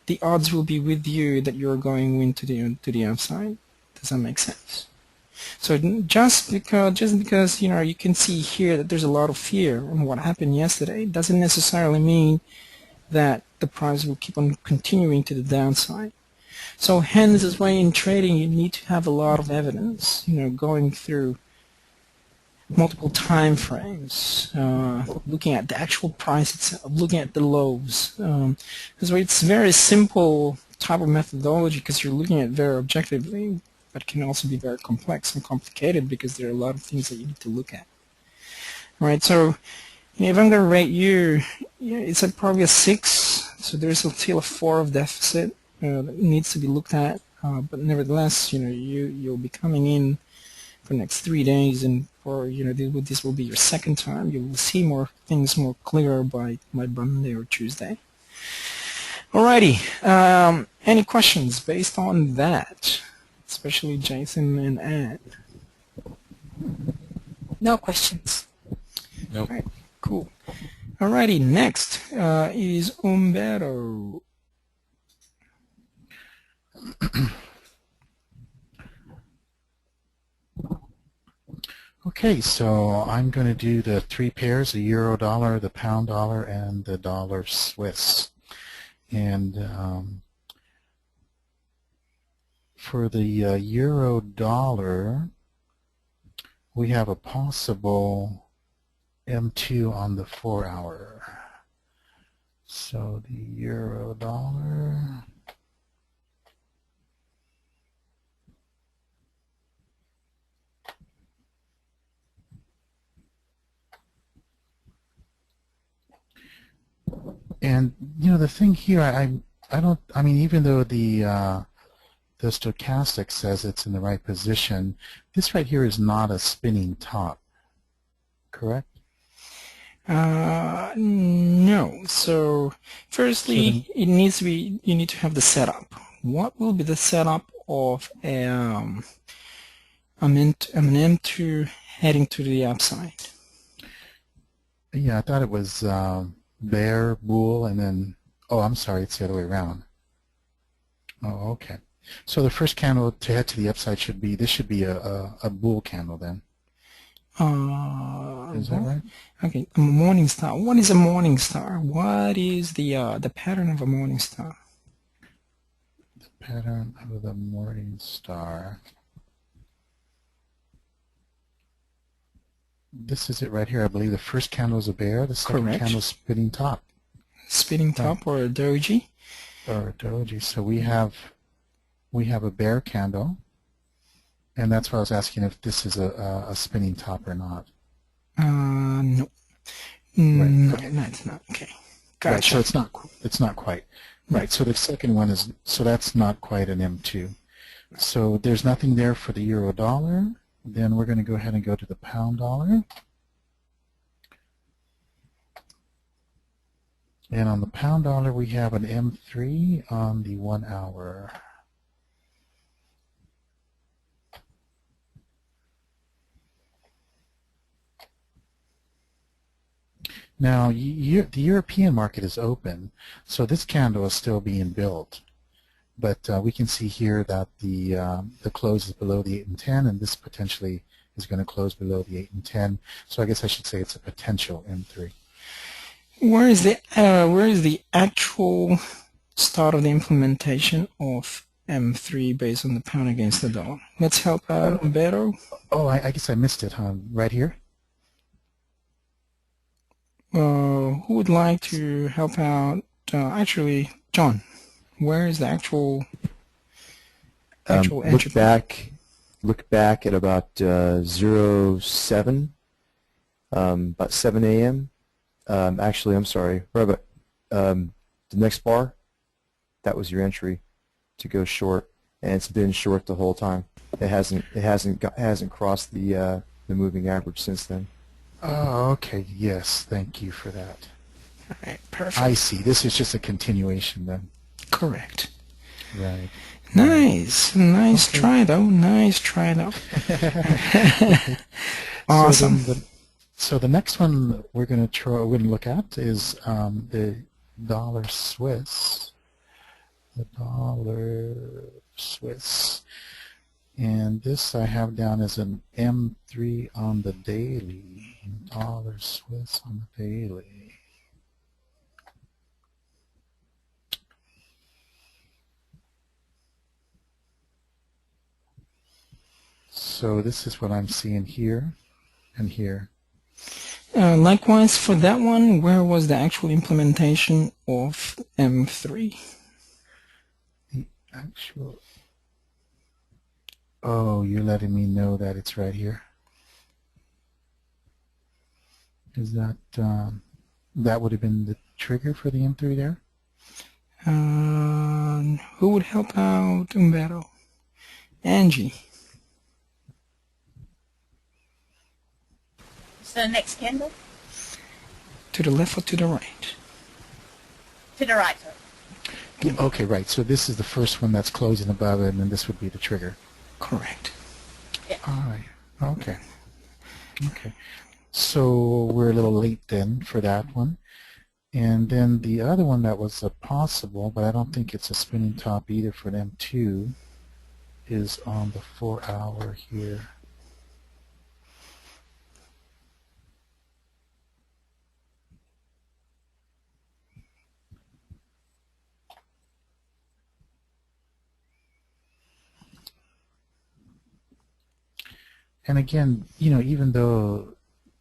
the odds will be with you that you're going into the upside. Does that make sense? So just because you can see here that there's a lot of fear on what happened yesterday, doesn't necessarily mean that the price will keep on continuing to the downside. So hence, is why in trading you need to have a lot of evidence, going through multiple time frames, looking at the actual price itself, looking at the lows. So it's very simple type of methodology because you're looking at very objectively, but it can also be very complex and complicated because there are a lot of things that you need to look at. Right, so if I'm going to rate you, it's at probably a 6, so there's still a 4 of deficit that needs to be looked at, but nevertheless, you'll be coming in for the next 3 days, and for this will be your second time. You will see more things more clear by Monday or Tuesday. Alrighty, any questions based on that, especially Jason and Ann? No questions. Nope. All right, cool. Alrighty, next is Umberto. Okay, so I'm going to do the 3 pairs, the euro dollar, the pound dollar, and the dollar Swiss. And for the euro dollar, we have a possible M2 on the 4-hour. So the euro dollar, and the thing here, I mean, even though the stochastic says it's in the right position, this right here is not a spinning top, correct? No. So firstly, it needs to be, you need to have the setup. What will be the setup of an M2 heading to the upside? Yeah, I thought it was bear, bull, and then, oh, I'm sorry, it's the other way around. Oh, okay. So the first candle to head to the upside should be, this should be a bull candle then. Is that right? Okay, a morning star. What is a morning star? What is the pattern of a morning star? The pattern of the morning star. This is it right here. I believe the first candle is a bear, the second Correct. candle is spinning top. Spinning top or a doji? Or a doji. So we have a bear candle, and that's why I was asking if this is a spinning top or not. No. Right. No, Okay. no, it's not. Okay. Gotcha. Right, so it's not quite. Right, so the second one is, so that's not quite an M2. So there's nothing there for the euro dollar. Then we're going to go ahead and go to the pound dollar. And on the pound dollar, we have an M3 on the 1 hour. Now, the European market is open, so this candle is still being built. But we can see here that the close is below the 8 and 10, and this potentially is going to close below the 8 and 10. So I guess I should say it's a potential M3. Where is the actual start of the implementation of M3 based on the pound against the dollar? Let's help out Umberto. Oh, I guess I missed it, huh? Right here? Who would like to help out? Actually, John. Where is the actual entry? Look back at about 07, about 7 a.m. Actually, I'm sorry. Right about the next bar. That was your entry to go short, and it's been short the whole time. It hasn't crossed the moving average since then. Oh, okay. Yes, thank you for that. All right, perfect. I see. This is just a continuation then. Correct. Right. Nice. Nice Okay. try, though. Nice try, though. Awesome. So the next one we're going to look at is the dollar Swiss. The dollar Swiss. And this I have down as an M3 on the daily. Dollar Swiss on the daily. So this is what I'm seeing here. and here. Likewise, for that one, where was the actual implementation of M3? The actual. Oh, you're letting me know that it's right here. Is that that would have been the trigger for the M3 there? Who would help out Umberto? Angie. So next candle? To the left or to the right? To the right, sir. Yeah, okay, right. So this is the first one that's closing above it, and then this would be the trigger. Correct. Yeah. All right. Okay. Okay. So we're a little late then for that one. And then the other one that was possible, but I don't think it's a spinning top either for them too, is on the 4-hour here. And again, even though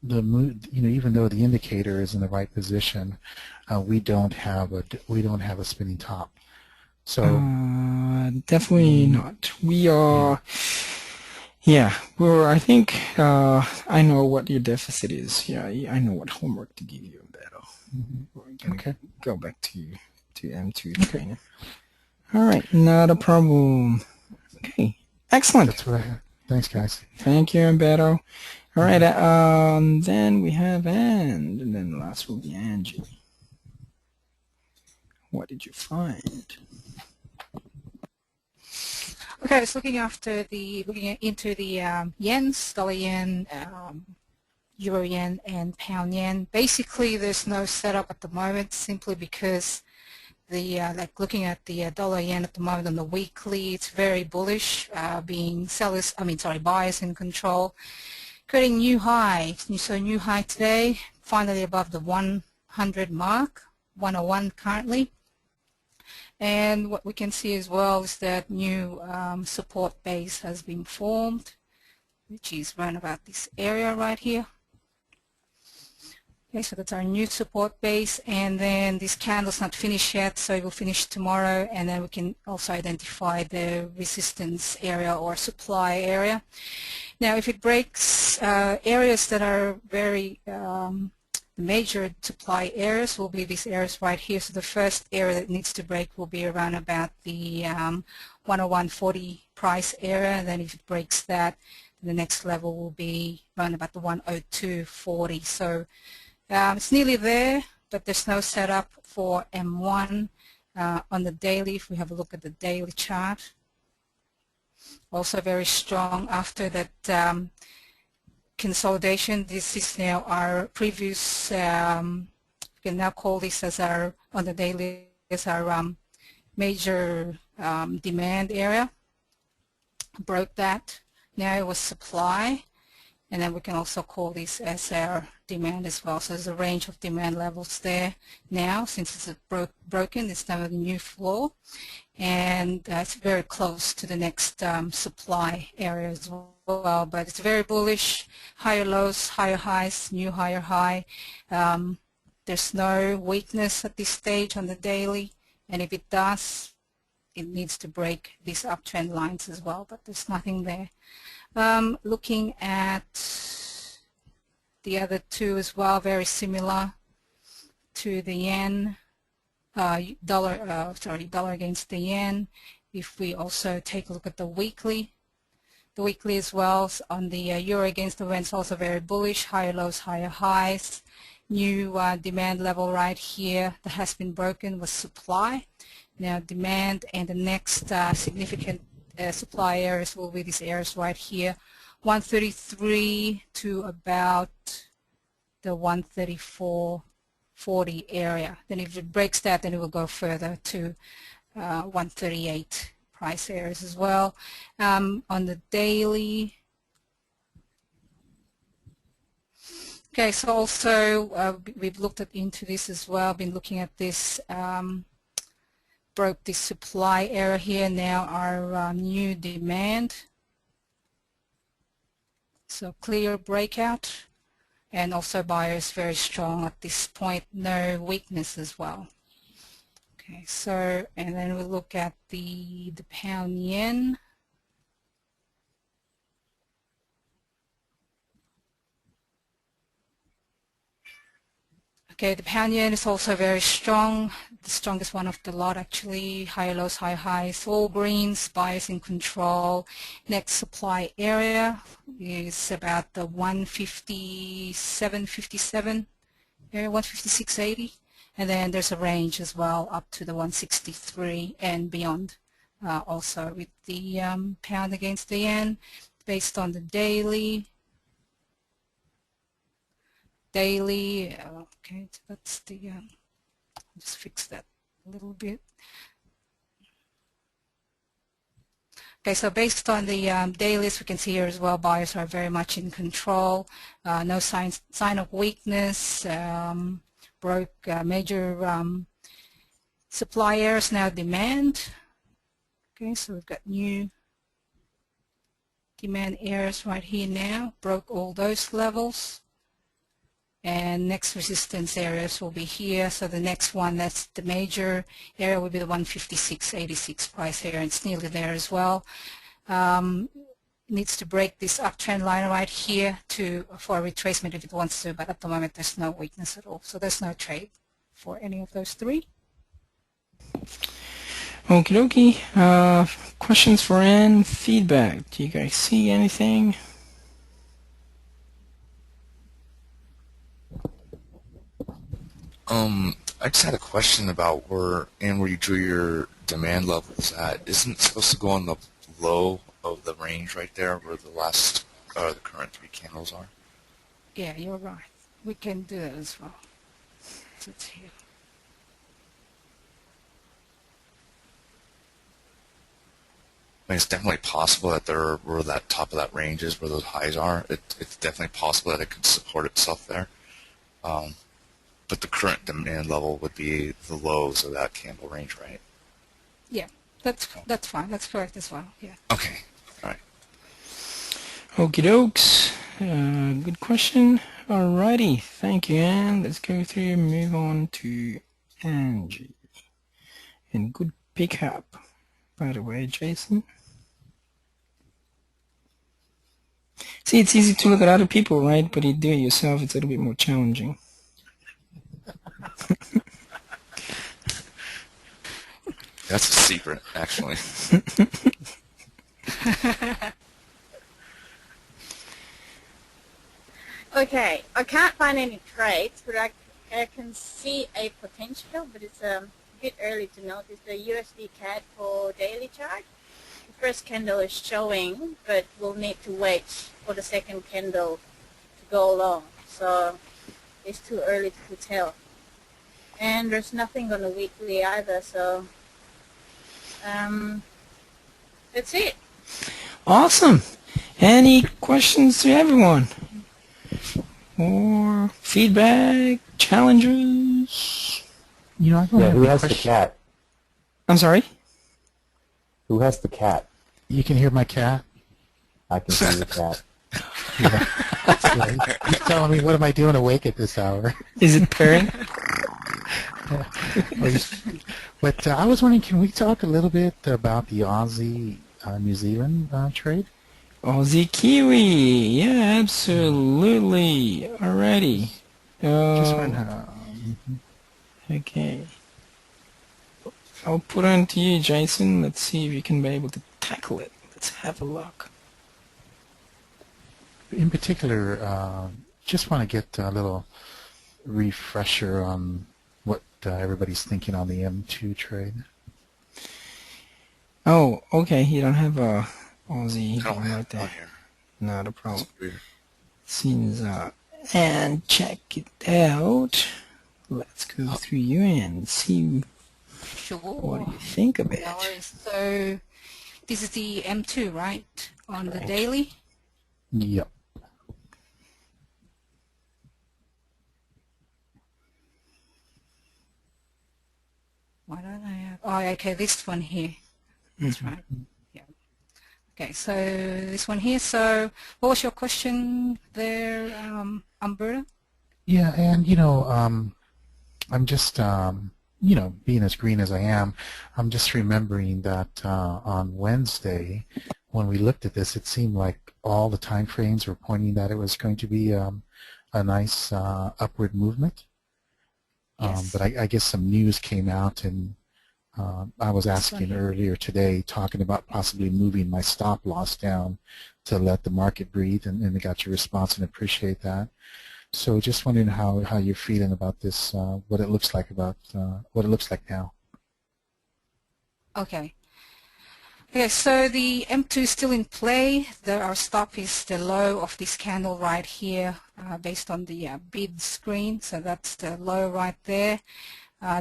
even though the indicator is in the right position, we don't have a spinning top. So Definitely not. We are. Yeah, I think I know what your deficit is. Yeah, I know what homework to give you, Umberto. We're gonna okay. go back to M2 training. All right, not a problem. Okay, excellent. That's what I have. Thanks, guys. Thank you, Umberto. All right, then we have and then the last will be Angie. What did you find? Okay, I was looking into the yens, dollar yen, euro yen, and pound yen. Basically, there's no setup at the moment, simply because like looking at the dollar yen at the moment on the weekly, it's very bullish, being buyers in control, creating new high. So new high today, finally above the 100 mark, 101 currently. And what we can see as well is that new support base has been formed, which is around about this area right here. Okay, so that's our new support base, and then this candle's not finished yet, so it will finish tomorrow, and then we can also identify the resistance area or supply area. Now, if it breaks areas that are very the major supply areas will be these areas right here. So the first area that needs to break will be around about the 101.40 price area, and then if it breaks that, the next level will be around about the 102.40. So it's nearly there, but there's no setup for M1 on the daily. If we have a look at the daily chart, also very strong after that consolidation. This is now our previous, we can now call this as our, on the daily, as our major demand area. Broke that. Now it was supply, and then we can also call this as our demand as well. So there's a range of demand levels there now. Since it's broken, it's now a new floor, and it's very close to the next supply area as well. But it's very bullish, higher lows, higher highs, new higher high. There's no weakness at this stage on the daily, and if it does, it needs to break these uptrend lines as well, but there's nothing there. Looking at the other two as well, very similar to the yen, dollar against the yen. If we also take a look at the weekly as well, on the euro against the yen, it's also very bullish, higher lows, higher highs. New demand level right here that has been broken was supply. Now demand, and the next significant supply areas will be these areas right here, 133 to about the 134.40 area. Then if it breaks that, then it will go further to 138 price areas as well. On the daily, okay, so also we've looked into this as well, been looking at this, broke this supply area here, now our new demand. So clear breakout, and also buyers very strong at this point, no weakness as well. Okay, so, and then we look at the pound yen. Okay, the pound yen is also very strong, the strongest one of the lot actually, high lows, high highs, all greens, buyers in control. Next supply area is about the 157.57 area, 156.80, and then there's a range as well up to the 163 and beyond. Also with the pound against the yen, based on the daily. Okay, so that's the, just fix that a little bit. Okay, so based on the dailies, we can see here as well, buyers are very much in control. No sign of weakness. Broke major supply areas, now demand. Okay, so we've got new demand areas right here now. Broke all those levels. And next resistance areas will be here. So the next one, that's the major area, will be the 156.86 price area. It's nearly there as well. Needs to break this uptrend line right here for a retracement if it wants to, but at the moment there's no weakness at all. So there's no trade for any of those three. Okie dokie. Questions for Ann? Feedback? Do you guys see anything? I just had a question about where you drew your demand levels at. Isn't it supposed to go on the low of the range right there where the current three candles are? Yeah, you're right. We can do that as well. So it's here. I mean, it's definitely possible that where that top of that range is, where those highs are. It's definitely possible that it could support itself there. But the current demand level would be the lows of that candle range, right? Yeah, that's fine. That's correct as well. Yeah. Okay. All right. Okie dokes. Good question. Alrighty. Thank you, Ann. Let's go through and move on to Angie. And good pickup, by the way, Jason. See, it's easy to look at other people, right? But you do it yourself, it's a little bit more challenging. That's a secret, actually. Okay, I can't find any trades, but I can see a potential, but it's a bit early to notice the USD CAD for daily chart. The first candle is showing, but we'll need to wait for the second candle to go along. So it's too early to tell. And there's nothing on the weekly either, so that's it. Awesome. Any questions to everyone? Or feedback, challenges? You know, I don't Yeah, have who any has the questions. cat? I'm sorry? Who has the cat? You can hear my cat? I can see the cat. Yeah. He's telling me, what am I doing awake at this hour? Is it pairing? But I was wondering, can we talk a little bit about the Aussie New Zealand trade? Aussie Kiwi. Yeah, absolutely. Alrighty. Just wondering Okay. I'll put on to you, Jason. Let's see if you can be able to tackle it. Let's have a look. in particular, just want to get a little refresher on what everybody's thinking on the M2 trade. Oh, okay. You don't have a Aussie Oh, one right there. here. Not a problem. That's weird. Seems and check it out. Let's go through you and see Sure. what do you think of it. No worries. So this is the M2, right? On the daily? Yep. Why don't I have... Oh, okay, this one here. That's right. Yeah. Okay, so this one here. So what was your question there, Umberto? Yeah, and I'm just being as green as I am, I'm just remembering that on Wednesday, when we looked at this, it seemed like all the time frames were pointing that it was going to be a nice upward movement. Yes. But I guess some news came out, and I was asking earlier today, talking about possibly moving my stop loss down to let the market breathe, and I got your response and appreciate that. So just wondering how you're feeling about this, what it looks like now. Okay. Okay, so the M2 is still in play. Our stop is the low of this candle right here based on the bid screen. So that's the low right there.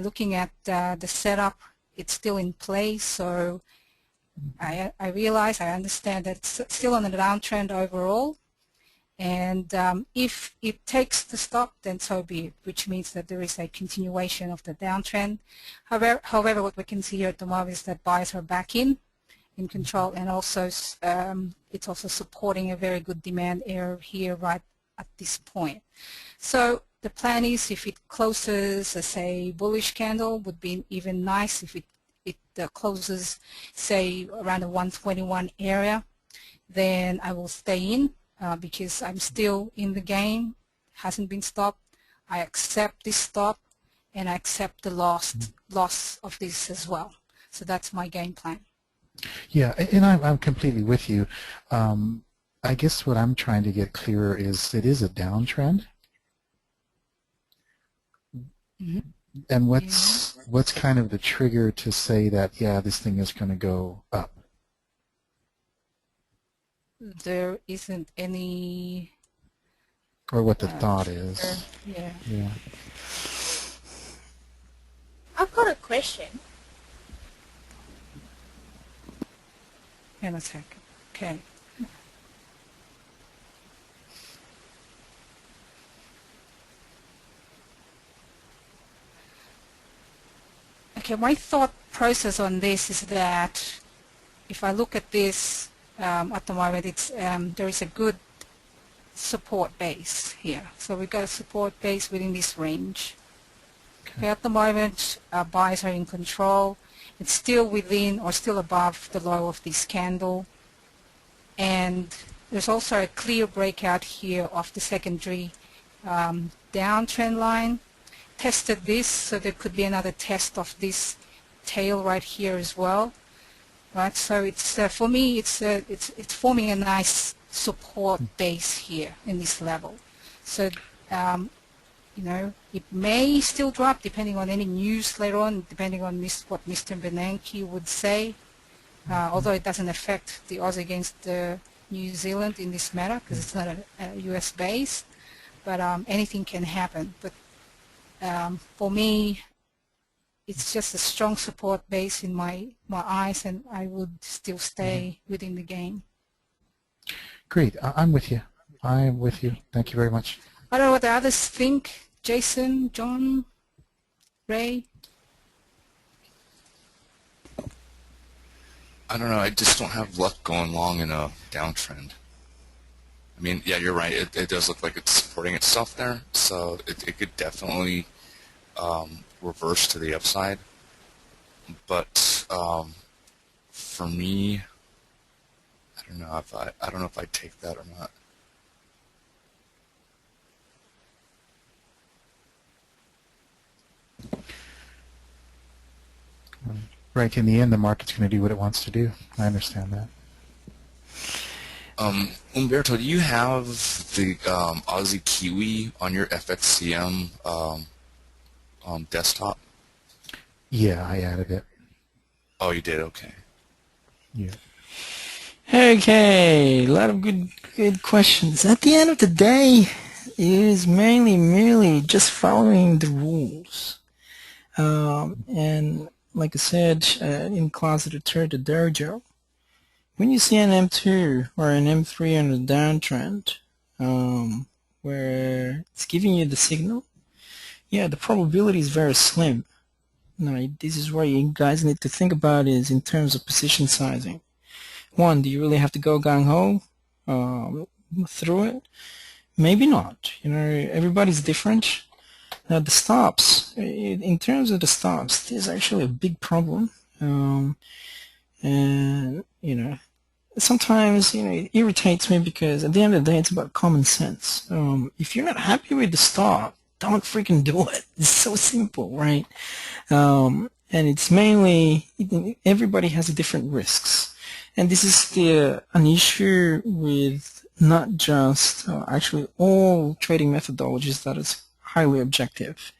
Looking at the setup, it's still in place. So I realize, I understand that it's still on a downtrend overall. And if it takes the stop, then so be it, which means that there is a continuation of the downtrend. However, what we can see here at the moment is that buyers are back in control, and also it's also supporting a very good demand area here right at this point. So the plan is, if it closes as a bullish candle, would be even nice if it closes, say, around the 121 area, then I will stay in. Because I'm still in the game, hasn't been stopped. I accept this stop, and I accept the loss of this as well. So that's my game plan. Yeah, and I'm completely with you. I guess what I'm trying to get clearer is it is a downtrend. Mm-hmm. And what's kind of the trigger to say that, yeah, this thing is going to go up? There isn't any... Or what the thought is. Yeah. Yeah. I've got a question. In a second. Okay. Okay, my thought process on this is that if I look at this at the moment, it's there is a good support base here. So we've got a support base within this range. Okay, at the moment, buyers are in control. It's still within or still above the low of this candle. And there's also a clear breakout here of the secondary downtrend line. Tested this, so there could be another test of this tail right here as well. Right, so it's for me, it's forming a nice support base here in this level. So it may still drop depending on any news later on, depending on what Mr. Bernanke would say. Although it doesn't affect the Aussie against New Zealand in this matter because it's not a US base, but anything can happen. But for me, it's just a strong support base in my eyes, and I would still stay within the game. Great. I'm with you. I'm with you. Thank you very much. I don't know what the others think. Jason, John, Ray? I don't know. I just don't have luck going long in a downtrend. I mean, yeah, you're right. It does look like it's supporting itself there, so it could definitely reverse to the upside. But for me, I don't know if I take that or not. Right. In the end, the market's going to do what it wants to do. I understand that. Umberto, do you have the Aussie Kiwi on your FXCM desktop? Yeah, I added it. Oh, you did? Okay. Yeah. Okay, a lot of good questions. At the end of the day, it is merely just following the rules. And like I said, in class at the dojo, when you see an M2 or an M3 on a downtrend, where it's giving you the signal, yeah, the probability is very slim. Now, this is where you guys need to think about is in terms of position sizing. One, do you really have to go gung-ho through it? Maybe not. Everybody's different. Now the stops, in terms of the stops, there's actually a big problem. And sometimes it irritates me because at the end of the day it's about common sense. If you're not happy with the stop, don't freaking do it. It's so simple, right? And it's mainly everybody has different risks, and this is an issue with not just actually all trading methodologies that is highly objective.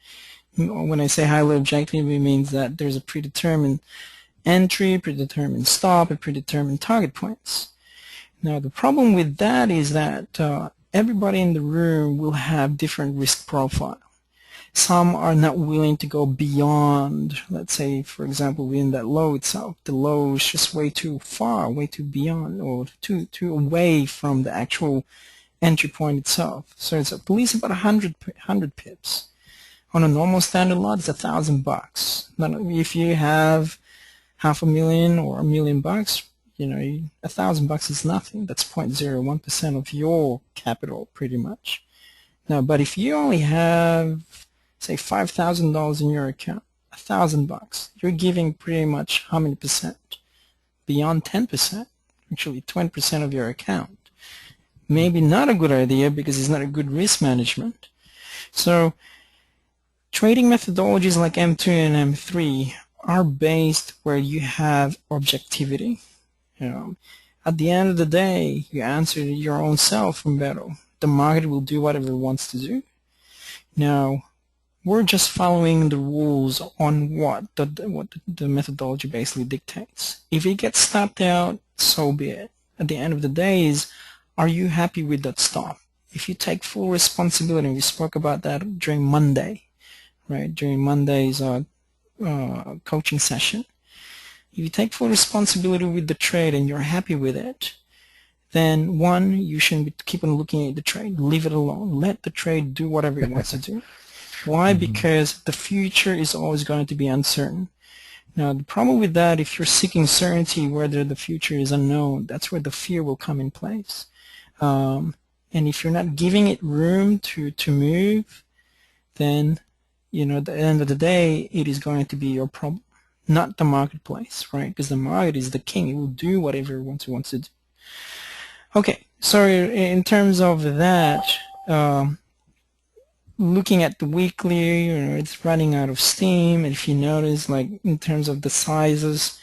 When I say highly objective, it means that there's a predetermined entry, predetermined stop, and predetermined target points. Now the problem with that is that everybody in the room will have different risk profile. Some are not willing to go beyond, let's say, for example, in that low itself. The low is just way too far, way too beyond, or too away from the actual entry point itself. So it's at least about 100 pips. On a normal standard lot, it's $1,000. Now, if you have $500,000 or $1 million, $1,000 is nothing. That's 0.01% of your capital, pretty much. Now, but if you only have, say, $5,000 in your account, $1,000, you're giving pretty much how many percent? Beyond 10%, actually 20% of your account. Maybe not a good idea because it's not a good risk management. So trading methodologies like M2 and M3 are based where you have objectivity. At the end of the day, you answer your own self from battle. The market will do whatever it wants to do. Now, we're just following the rules on what the methodology basically dictates. If it gets stopped out, so be it. At the end of the day are you happy with that stop? If you take full responsibility, and we spoke about that during Monday, right? During Monday's coaching session. If you take full responsibility with the trade and you're happy with it, then one, you shouldn't keep on looking at the trade. Leave it alone. Let the trade do whatever it wants to do. Why? Because the future is always going to be uncertain. Now, the problem with that, if you're seeking certainty whether the future is unknown, that's where the fear will come in place. And if you're not giving it room to move, then, at the end of the day, it is going to be your problem, not the marketplace, right? Because the market is the king. It will do whatever it wants to do. Okay, so in terms of that, looking at the weekly, it's running out of steam. And if you notice, like in terms of the sizes,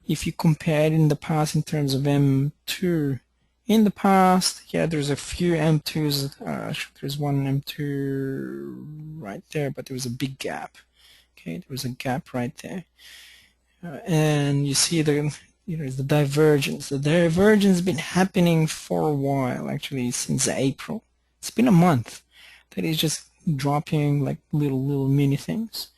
if you compare it in the past in terms of M2, in the past, yeah, there's a few M2s. There's one M2 right there, but there was a big gap. Okay, there was a gap right there, and you see the divergence. The divergence has been happening for a while, actually, since April. It's been a month that is just dropping like little mini things.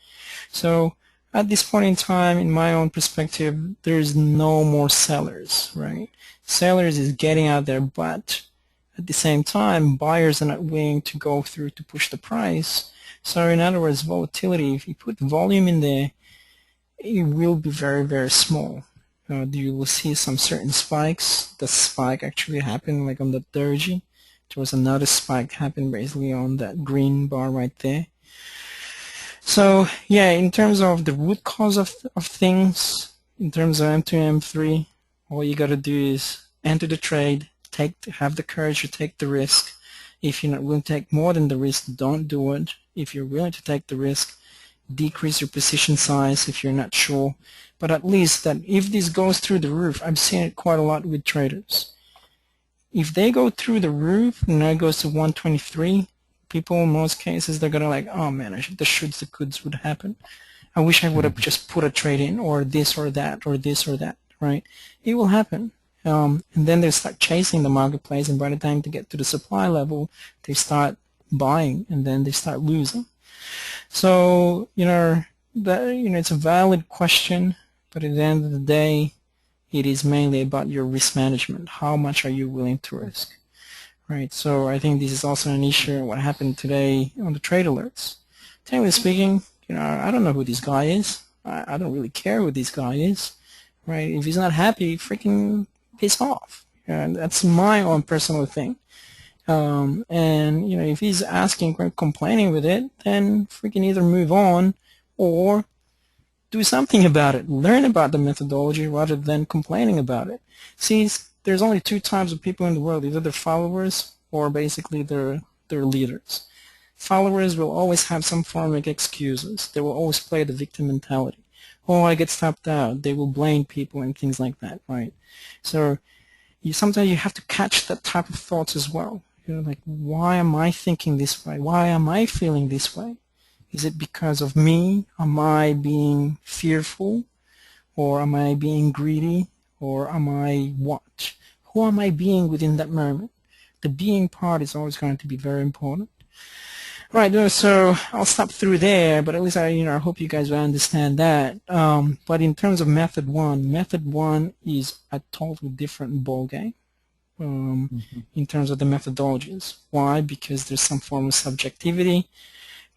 So at this point in time, in my own perspective, there's no more sellers, right? Sellers is getting out there, but at the same time, buyers are not willing to go through to push the price. So in other words, volatility, if you put volume in there, it will be very, very small. You will see some certain spikes. The spike actually happened like on the doji. There was another spike happened basically on that green bar right there. So yeah, in terms of the root cause of things, in terms of M2 and M3, all you got to do is enter the trade, have the courage to take the risk. If you're not willing to take more than the risk, don't do it. If you're willing to take the risk, decrease your position size if you're not sure. But at least that if this goes through the roof, I've seen it quite a lot with traders. If they go through the roof and it goes to 123, people in most cases, they're going to like, oh man, the shoulds, the coulds would happen. I wish I would have just put a trade in or this or that or this or that, right? It will happen. And then they start chasing the marketplace, and by the time they get to the supply level, they start buying, and then they start losing. So, it's a valid question, but at the end of the day, it is mainly about your risk management. How much are you willing to risk, right? So I think this is also an issue. What happened today on the trade alerts? Technically speaking, I don't know who this guy is. I don't really care who this guy is, right? If he's not happy, freaking piss off. And that's my own personal thing. And if he's asking or complaining with it, then freaking either move on or do something about it. Learn about the methodology rather than complaining about it. See, there's only two types of people in the world: either they're followers or basically they're leaders. Followers will always have some form of excuses. They will always play the victim mentality. Oh, I get stopped out. They will blame people and things like that, right? So sometimes you have to catch that type of thoughts as well. Like, why am I thinking this way? Why am I feeling this way? Is it because of me? Am I being fearful? Or am I being greedy? Or am I what? Who am I being within that moment? The being part is always going to be very important. Right, so I'll stop through there, but at least I hope you guys will understand that. But in terms of method one is a totally different ballgame. In terms of the methodologies. Why? Because there's some form of subjectivity,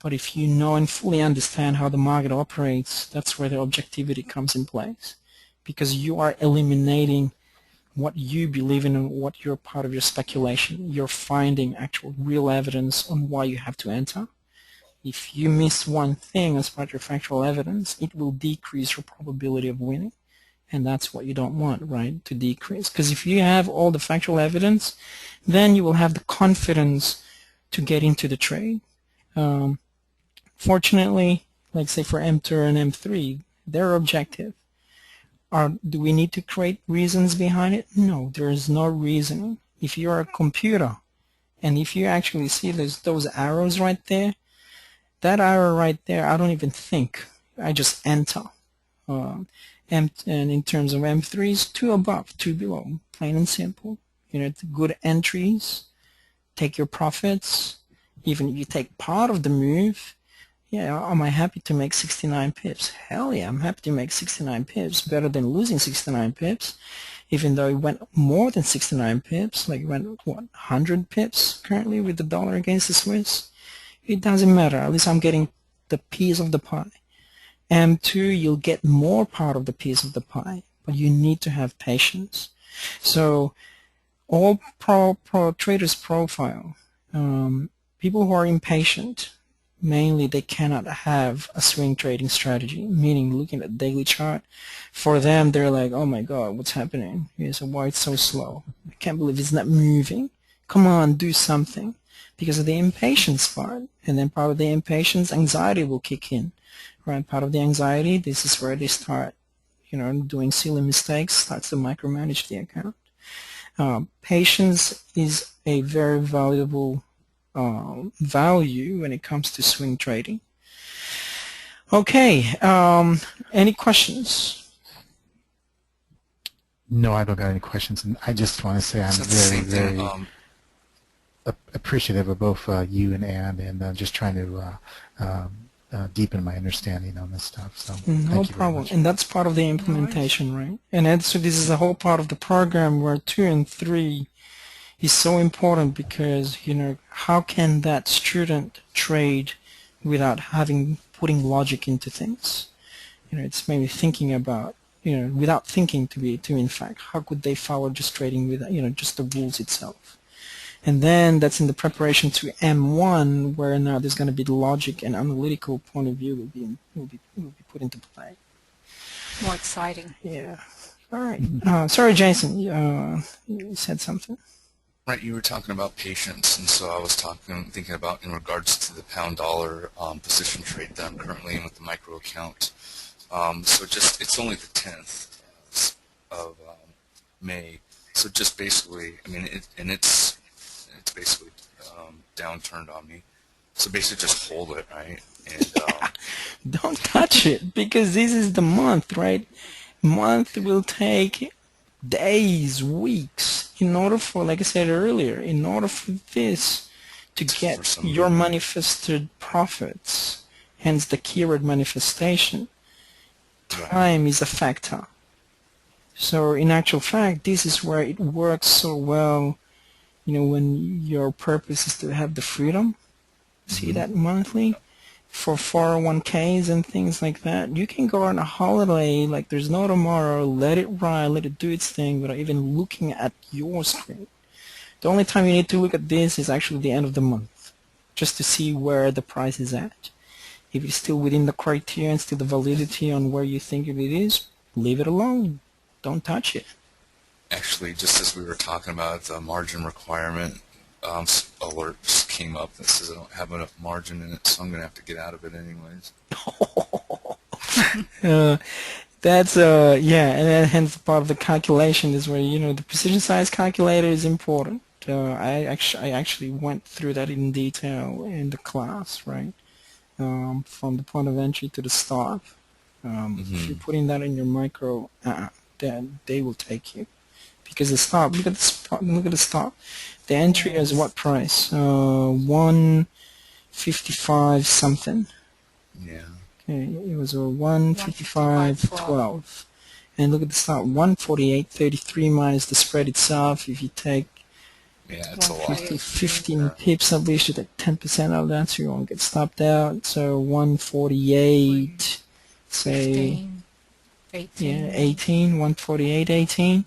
but if you know and fully understand how the market operates, that's where the objectivity comes in place, because you are eliminating what you believe in and what you're part of your speculation. You're finding actual real evidence on why you have to enter. If you miss one thing as part of your factual evidence, it will decrease your probability of winning. And that's what you don't want, right, to decrease. Because if you have all the factual evidence, then you will have the confidence to get into the trade. Fortunately, like say for M2 and M3, they're objective. Do we need to create reasons behind it? No, there is no reasoning. If you're a computer, and if you actually see those arrows right there, that arrow right there, I don't even think. I just enter. And in terms of M3s, 2 above, 2 below, plain and simple. Good entries, take your profits. Even if you take part of the move, yeah, am I happy to make 69 pips? Hell yeah, I'm happy to make 69 pips, better than losing 69 pips, even though it went more than 69 pips, like it went, 100 pips currently with the dollar against the Swiss? It doesn't matter, at least I'm getting the piece of the pie. M2, you'll get more part of the piece of the pie, but you need to have patience. So all pro traders profile, people who are impatient, mainly they cannot have a swing trading strategy, meaning looking at the daily chart. For them, they're like, oh my God, what's happening? So why it's so slow? I can't believe it's not moving. Come on, do something. Because of the impatience part. And then part of the impatience, anxiety will kick in. Right, part of the anxiety, this is where they start, doing silly mistakes, starts to micromanage the account. Patience is a very valuable value when it comes to swing trading. Okay, any questions? No, I don't got any questions, and I just want to say I'm very appreciative of both you and Ann, and just trying to deepen my understanding on this stuff. So no problem, and that's part of the implementation, right? And so this is a whole part of the program where 2 and 3 is so important, because how can that student trade without putting logic into things? It's maybe thinking about without thinking to in fact, how could they follow just trading without just the rules itself? And then that's in the preparation to M1, where now there's going to be the logic and analytical point of view will be put into play. More exciting. Yeah. All right. Sorry, Jason. You said something. Right, you were talking about patience, and so I was thinking about in regards to the pound-dollar position trade that I'm currently in with the micro account. So it's only the 10th of May. So just basically, I mean, it's basically downturned on me. So basically just hold it, right? And don't touch it, because this is the month, right? Month will take days, weeks, in order for, like I said earlier, in order for this to get your manifested profits, hence the keyword manifestation, time is a factor. So in actual fact, this is where it works so well, when your purpose is to have the freedom, see that monthly, for 401ks and things like that. You can go on a holiday like there's no tomorrow, let it ride, let it do its thing without even looking at your screen. The only time you need to look at this is actually the end of the month, just to see where the price is at. If it's still within the criteria and still the validity on where you think it is, leave it alone. Don't touch it. Actually, just as we were talking about the margin requirement, alert just came up that says I don't have enough margin in it, so I'm going to have to get out of it anyways. That's yeah, and then hence part of the calculation is where the precision size calculator is important. I actually went through that in detail in the class, right? From the point of entry to the stop. If you're putting that in your micro, then they will take you. Because the stop, look at the stop. The entry is what price? 155 something. Yeah. Okay, it was a 155.12. And look at the stop, 148.33 minus the spread itself. If you take it's a lot. 15 pips at least, you take 10% of that, so you won't get stopped out. So 148, say, 18, 148.18.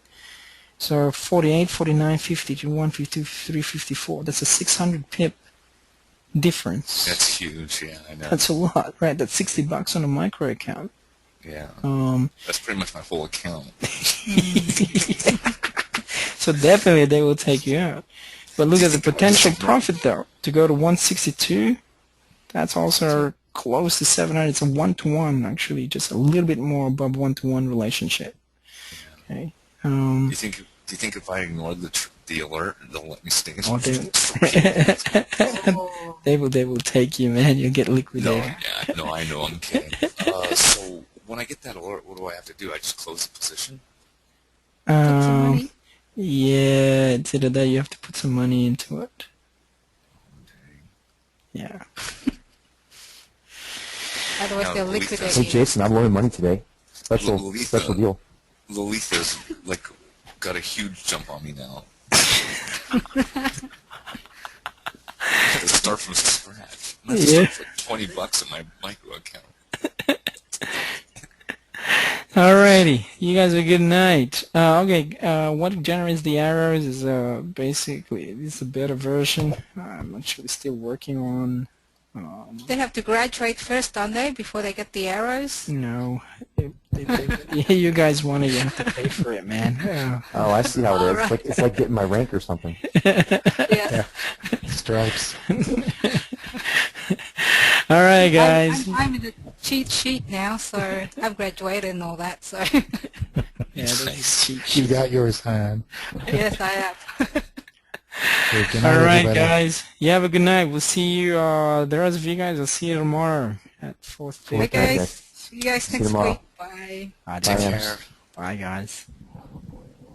So 48, 49, 50 to 152, 53, 54. That's a 600 pip difference. That's huge, yeah, I know. That's a lot, right? That's $60 on a micro account. Yeah. That's pretty much my full account. So definitely they will take you out. But look at the potential profit though. To go to 162, that's also close to 700. It's a 1-to-1 actually, just a little bit more above 1-to-1 relationship. Okay. Do you think if I ignore the alert, they'll let me stay? Oh, they will take you, man. You'll get liquidated. No, I know, I'm kidding. So when I get that alert, what do I have to do? I just close the position? Put some money. Yeah, it's either that you have to put some money into it. Yeah. Otherwise they'll liquidate Hey you. Jason, I'm loaning money today. Special deal. Lolitha's got a huge jump on me now. I had to start from scratch. I start with $20 in my micro account. Alrighty, you guys have a good night. Okay, what generates the arrows is basically it's a beta version. I'm actually still working on. They have to graduate first, don't they, before they get the arrows? No, you guys want it, you have to pay for it, man. Oh, I see how it is. It's like getting my rank or something. Yeah. Stripes. All right, guys. I'm in the cheat sheet now, so I've graduated and all that. So Yeah, that's cheap. You got yours, Han. yes, I have. Okay, good night, All right, everybody. guys. You have a good night. We'll see you. The rest of you guys, I'll see you tomorrow at 4:30. Okay, see you guys See you next tomorrow. week. Bye. Bye, Bye, man. Bye, guys.